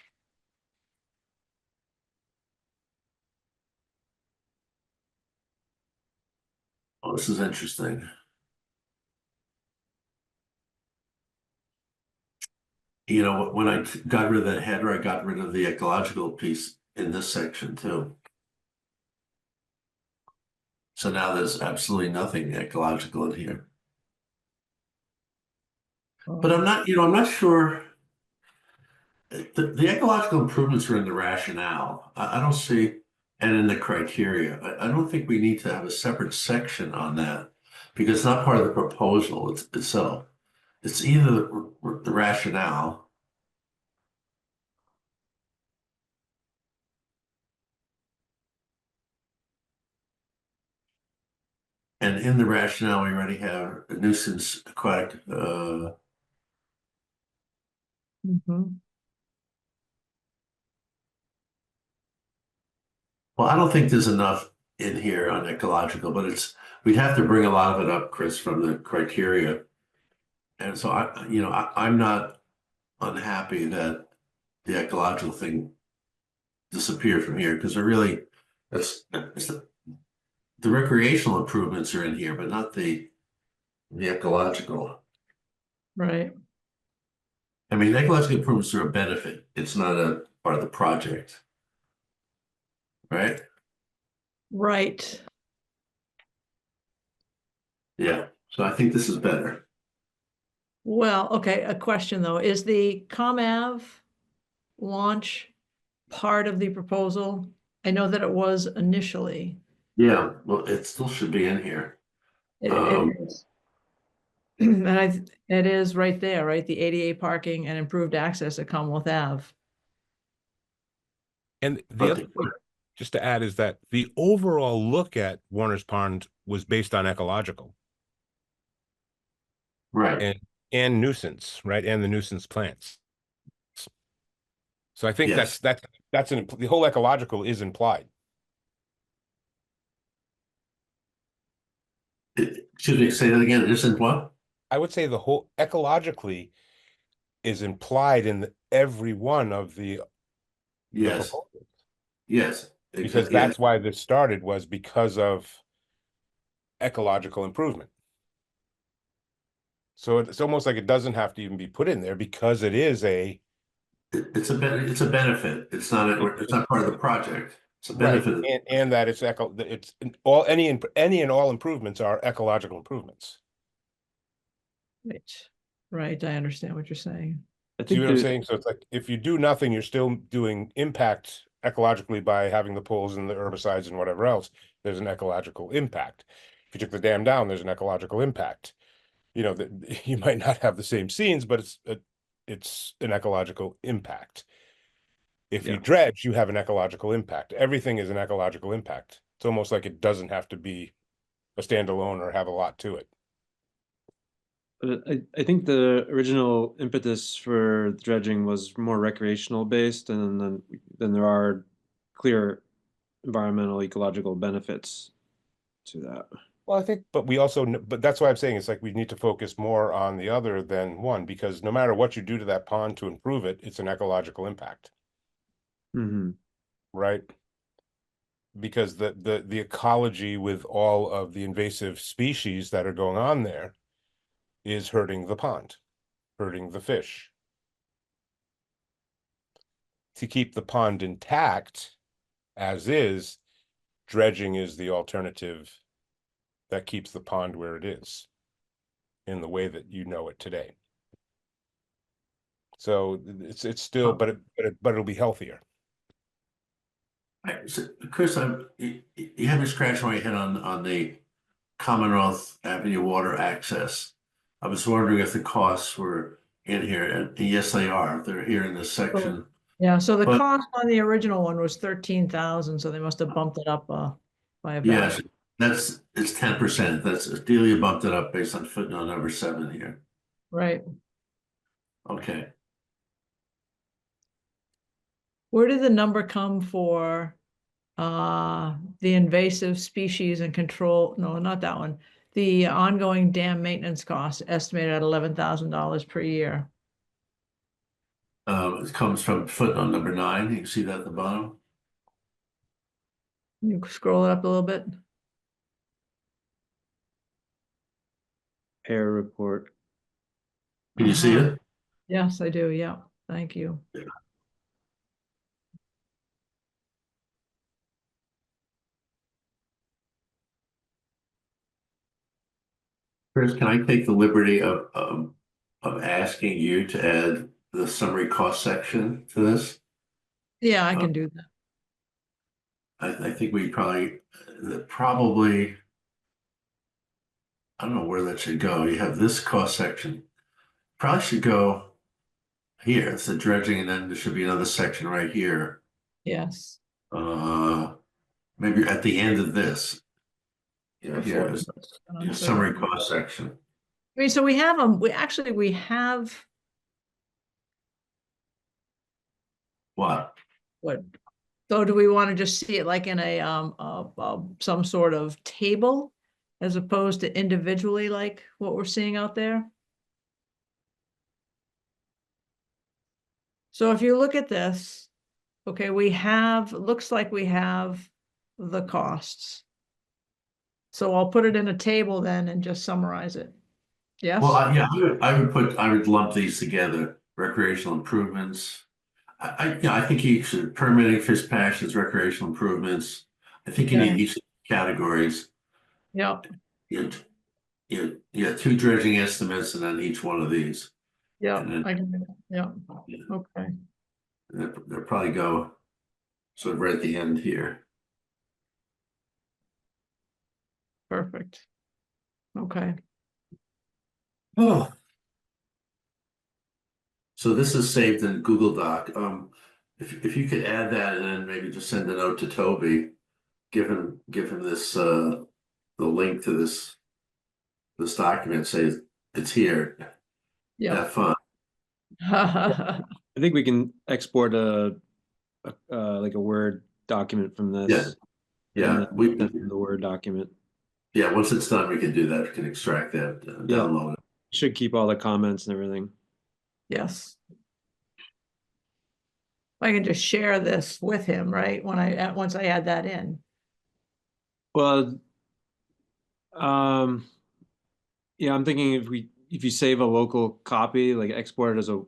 Oh, this is interesting. You know, when I got rid of that header, I got rid of the ecological piece in this section too. So now there's absolutely nothing ecological in here. But I'm not sure. The ecological improvements are in the rationale. I don't see, and in the criteria. I don't think we need to have a separate section on that because it's not part of the proposal itself. It's either the rationale. And in the rationale, we already have a nuisance aquatic. Mhm. Well, I don't think there's enough in here on ecological, but we'd have to bring a lot of it up, Chris, from the criteria. And so I'm not unhappy that the ecological thing disappear from here because they're really, it's the recreational improvements are in here, but not the ecological. Right, I mean, ecological improvements are a benefit. It's not a part of the project. Right? right. Yeah. So I think this is better. Well, okay, a question though, is the ComAv launch part of the proposal? I know that it was initially. Yeah, well, it still should be in here. It is. And it is right there, right? The ADA parking and improved access at Commonwealth Ave. And the But other thing, just to add, is that the overall look at Warner's Pond was based on ecological right. and nuisance, right? And the nuisance plants. So I think Yes. the whole ecological is implied. Should we say that again? It isn't what? I would say the whole ecologically is implied in every one of the Yes. proposals. Yes. Because Yeah. that's why this started, was because of ecological improvement. So it's almost like it doesn't have to even be put in there because it is It's a benefit. It's not part of the project. It's a right, benefit. and that it's all any and all improvements are ecological improvements. Right, right, I understand what you're saying. I See think what I'm saying? So it's like if you do nothing, you're still doing impact ecologically by having the pools and the herbicides and whatever else. There's an ecological impact. If you took the dam down, there's an ecological impact. You know that you might not have the same scenes, but it's an ecological impact. If you Yeah. dredge, you have an ecological impact. Everything is an ecological impact. It's almost like it doesn't have to be a standalone or have a lot to it. I think the original impetus for dredging was more recreational based, and then there are clear environmental ecological benefits to that. Well, I think, but we also, but that's why I'm saying it's like we need to focus more on the other than one, because no matter what you do to that pond to improve it, it's an ecological impact, Mm-hmm. right? Because the ecology with all of the invasive species that are going on there is hurting the pond, hurting the fish. To keep the pond intact as is, dredging is the alternative that keeps the pond where it is in the way that you know it today. So it's still, but it'll be healthier. Chris, you have me scratching my head on the Commonwealth Avenue water access. I was wondering if the costs were in here, and yes, they are. They're here in this section. Yeah, so the But- cost on the original one was 13,000, so they must have bumped it up by a Yes, value. it's 10%. That's Delia bumped it up based on footnote number 7 here. Right. Okay. Where did the number come for the invasive species and control? No, not that one. The ongoing dam maintenance costs estimated at $11,000 per year. It comes from footnote number 9. You can see that at the bottom. You scroll it up a little bit. Air report. Can you see Uh-huh. it? Yes, I do. Yeah, thank you. Chris, can I take the liberty of asking you to add the summary cost section to this? Yeah, I can do that. I think we probably, I don't know where that should go. You have this cost section. Probably should go here. It's the dredging, and then there should be another section right here. Yes. Maybe at the end of this. Yeah, here Before- is your summary cost section. I mean, so we have them, we have What? what? So do we want to just see it like in a some sort of table as opposed to individually like what we're seeing out there? So if you look at this, Okay, we have, looks like we have the costs. So I'll put it in a table then and just summarize it. Yes? Well, yeah, I would lump these together, recreational improvements. Yeah, I think you should permitting, fish passions, recreational improvements. I think you Yeah. need each of the categories. Yeah, You have two dredging estimates and then each one of these. yeah, And then I can, yeah, yeah, okay, they'll probably go sort of right at the end here. perfect. Okay, Oh. So this is saved in Google Doc. If you could add that and then maybe just send a note to Toby, give him this the link to this document, say it's here. yeah. Have fun. I think we can export like a Word document from this. Yeah, And then we send them the Word document. yeah, once it's done, we can do that. We can extract that, Yeah. download it. Should keep all the comments and everything. Yes. I can just share this with him, right? Once I add that in. Well, yeah, I'm thinking if you save a local copy, like export it as a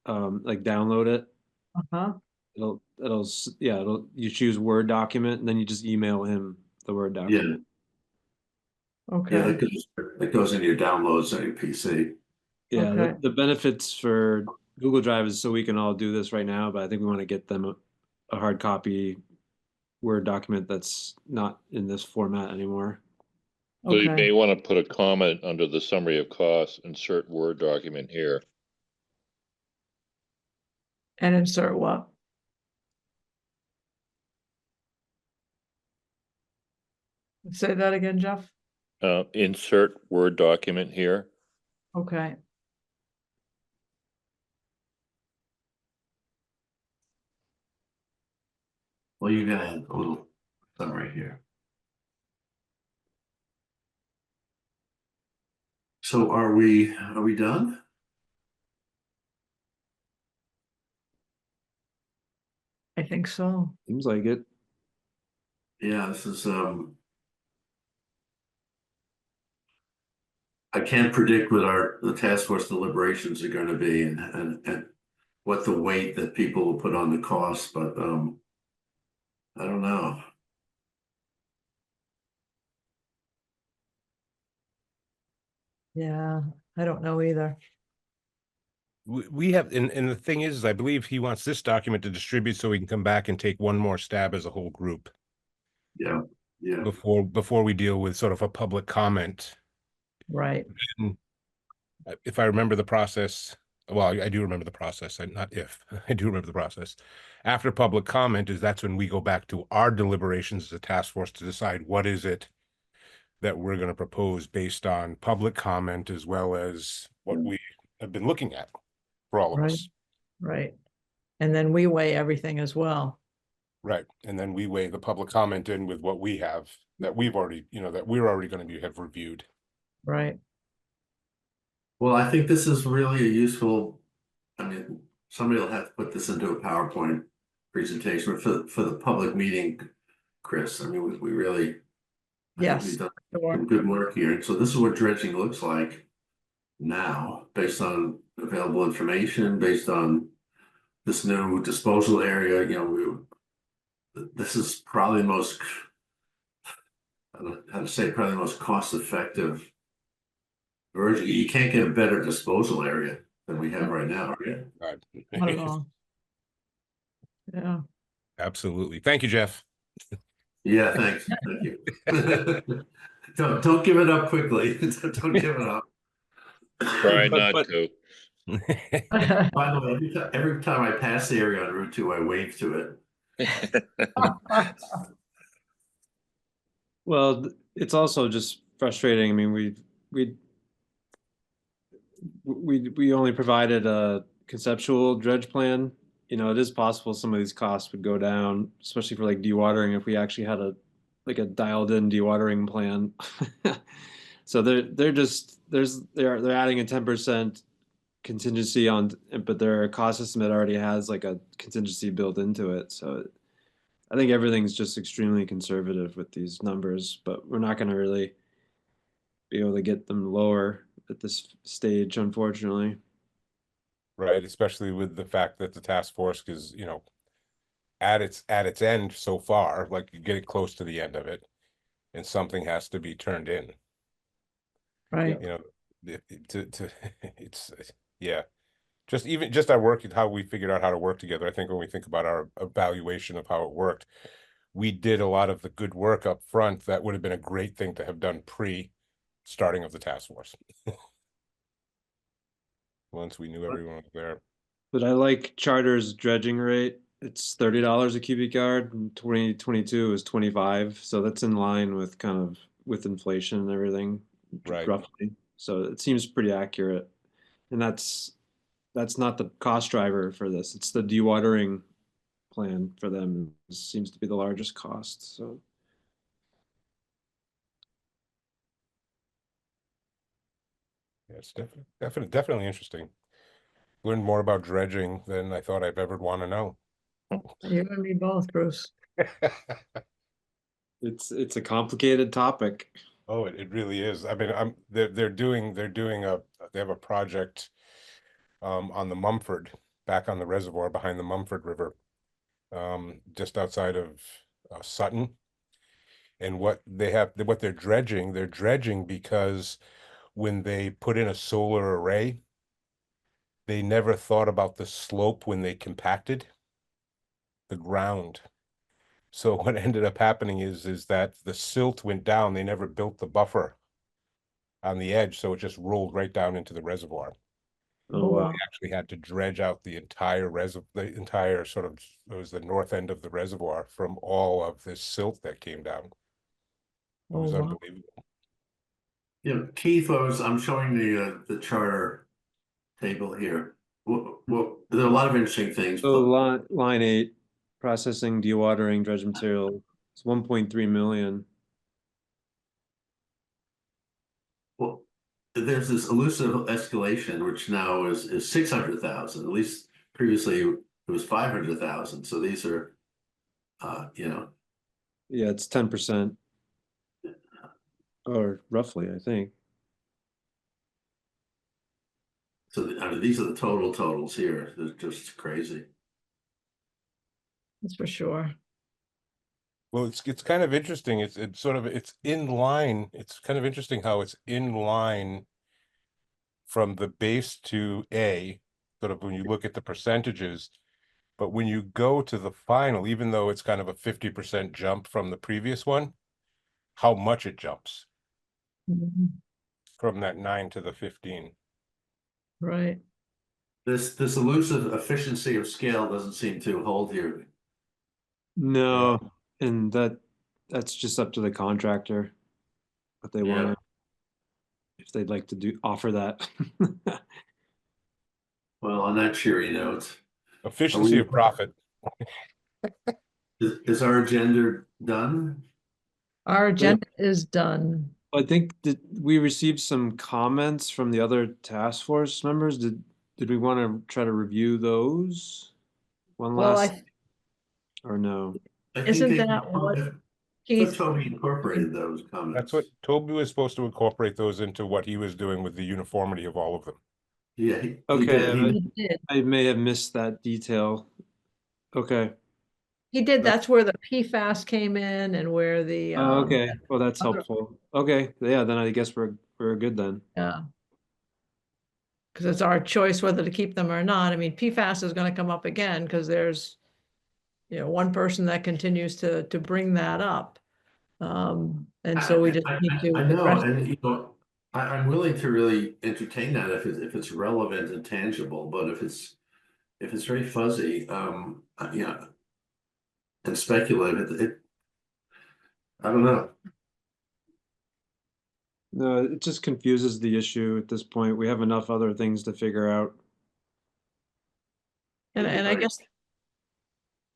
like download it, Uh-huh, you choose Word document and then you just email him the Word Yeah, document. yeah, okay, that goes into your downloads on your PC. Yeah, okay, the benefits for Google Drive is so we can all do this right now, but I think we want to get them a hard copy Word document that's not in this format anymore. So you okay. may want to put a comment under the summary of costs, insert Word document here. And insert what? Say that again, Jeff? Insert Word document here. Okay, Well, you got a little summary here. So are we done? I think so. Seems like it. Yeah, this is I can't predict what the task force deliberations are going to be and what the weight that people will put on the cost, but I don't know. Yeah, I don't know either. We have, and the thing is, I believe he wants this document to distribute so we can come back and take one more stab as a whole group Yeah, yeah. before we deal with sort of a public comment. Right, And if I remember the process, well, I do remember the process. Not if I do remember the process. After public comment that's when we go back to our deliberations as a task force to decide what is it that we're going to propose based on public comment as well as what we have been looking at for all of right, us. right. And then we weigh everything as well. Right. And then we weigh the public comment in with what we have that we've already, that we're already going to have reviewed. Right, Well, I think this is really a useful, I mean, somebody will have to put this into a PowerPoint presentation for the public meeting, Chris. I mean, we really, I think yes. we've done Sure. some good work here. And so this is what dredging looks like now, based on available information, based on this new disposal area. This is probably the most, I don't know how to say, probably the most cost-effective version. You can't get a better disposal area than we have right now, right? Not at all. Yeah. Absolutely. Thank you, Jeff. Yeah, thanks. Thank you. Don't give it up quickly. Don't give it up. Try not to. By the way, every time I pass the area on Route 2, I wave to it. Well, it's also just frustrating. I mean, we only provided a conceptual dredge plan. It is possible some of these costs would go down, especially for like dewatering if we actually had a dialed in dewatering plan. So they're adding a 10% contingency on, but their cost estimate already has like a contingency built into it. So I think everything's just extremely conservative with these numbers, but we're not going to really be able to get them lower at this stage, unfortunately. Right, especially with the fact that the task force is, at its end so far, like you get it close to the end of it, and something has to be turned in. Right. Yeah. It's yeah. Just our work and how we figured out how to work together. I think when we think about our evaluation of how it worked, we did a lot of the good work up front that would have been a great thing to have done pre-starting of the task force. Once we knew everyone was there. But I like Charter's dredging rate. It's $30 a cubic yard. In 2022 is 25, so that's in line with kind of with inflation and everything, Right. roughly. So it seems pretty accurate, and that's not the cost driver for this. It's the dewatering plan for them seems to be the largest cost. So Yeah, it's definitely interesting. Learned more about dredging than I thought I'd ever want to know. You and me both, Bruce. it's a complicated topic. Oh, it really is. I mean, they're doing they have a project on the Mumford, back on the reservoir behind the Mumford River, just outside of Sutton. And what they're dredging because when they put in a solar array, they never thought about the slope when they compacted the ground. So what ended up happening is that the silt went down. They never built the buffer on the edge, so it just rolled right down into the reservoir. Oh wow. They actually had to dredge out the entire sort of, it was the north end of the reservoir from all of this silt that came down. It was wow. unbelievable. Keith, I'm showing the charter table here. Well, there are a lot of interesting things. So line 8, processing, dewatering, dredge material. It's 1.3 million. Well, there's this elusive escalation, which now is 600,000. At least previously it was 500,000. So these are, Yeah, it's 10%. Or roughly, I think. so these are the totals here. They're just crazy. That's for sure. Well, it's kind of interesting. It's in line. It's kind of interesting how it's in line from the base to A, sort of when you look at the percentages. But when you go to the final, even though it's kind of a 50% jump from the previous one, how much it jumps Mhm. from that 9 to the 15. Right. This elusive efficiency of scale doesn't seem to hold here. No, and that's just up to the contractor what they want to, if they'd like to offer that. Well, on that cheery note, Efficiency of profit. is our agenda done? Our agenda is done. I think that we received some comments from the other task force members. Did we want to try to review those one Well, last or no? I think isn't that what thought Keith? Toby incorporated those comments. That's what Toby was supposed to incorporate those into what he was doing with the uniformity of all of them. Yeah, he Okay, did. He did. I may have missed that detail. Okay. He did. That's where the PFAS came in and where the Okay. Well, that's other- helpful. Okay. Yeah, then I guess we're good then. yeah. Because it's our choice whether to keep them or not. I mean, PFAS is going to come up again because there's, one person that continues to bring that up. And so we just need to I know, address. and I'm willing to really entertain that if it's relevant and tangible, but if it's very fuzzy, yeah, and speculative, I don't know. No, it just confuses the issue at this point. We have enough other things to figure out. And I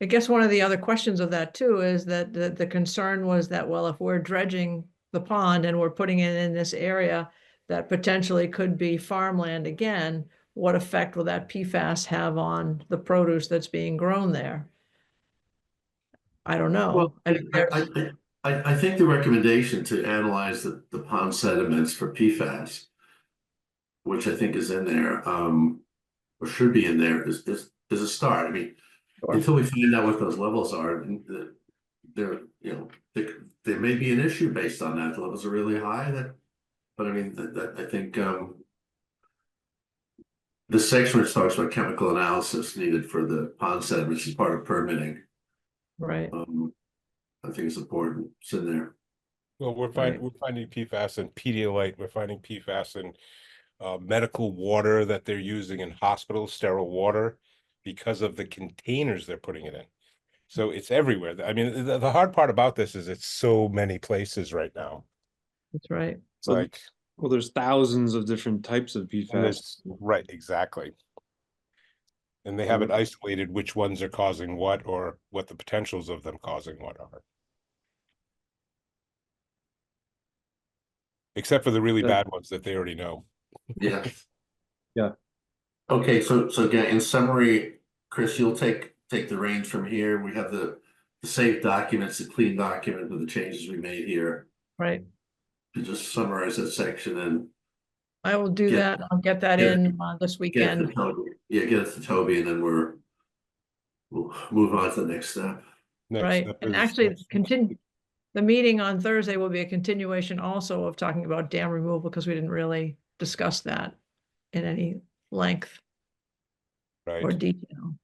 guess one of the other questions of that too is that the concern was that, well, if we're dredging the pond and we're putting it in this area that potentially could be farmland again, what effect will that PFAS have on the produce that's being grown there? I don't know. Well, I think there's, I think the recommendation to analyze the pond sediments for PFAS, which I think is in there, or should be in there, is a start. I mean, Sure. until we find out what those levels are, there, you know, there may be an issue based on that. The levels are really high. But I mean, that I think the section which talks about chemical analysis needed for the pond sediments is part of permitting. right, I think it's important. It's in there. Well, Right. we're finding PFAS in Pedialyte, we're finding PFAS in medical water that they're using in hospitals, sterile water, because of the containers they're putting it in. So it's everywhere. I mean, the hard part about this is it's so many places right now. that's right. It's like, Well, there's thousands of different types of and PFAS. it's right, exactly. And they haven't isolated which ones are causing what or what the potentials of them causing what are. Except for the really Yeah. bad ones that they already know. Yeah. Yeah. Okay, so again, in summary, Chris, you'll take the reins from here. We have the saved documents, the clean document with the changes we made here. Right. To just summarize that section and I will do Get- that. I'll get that get- in this get it to weekend. Toby. Yeah, get it to Toby, and then we'll move on to the next step. Next Right. step And is- actually continue, the meeting on Thursday will be a continuation also of talking about dam removal because we didn't really discuss that in any length or Right, detail.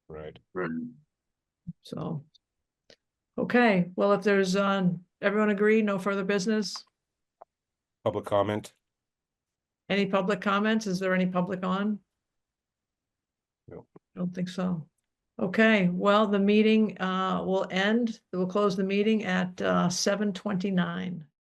right. Right. So, okay, well, if there's, everyone agree, no further business? Public comment? Any public comments? Is there any public on? No. Don't think so. Okay, well, the meeting will end. We'll close the meeting at 7:29.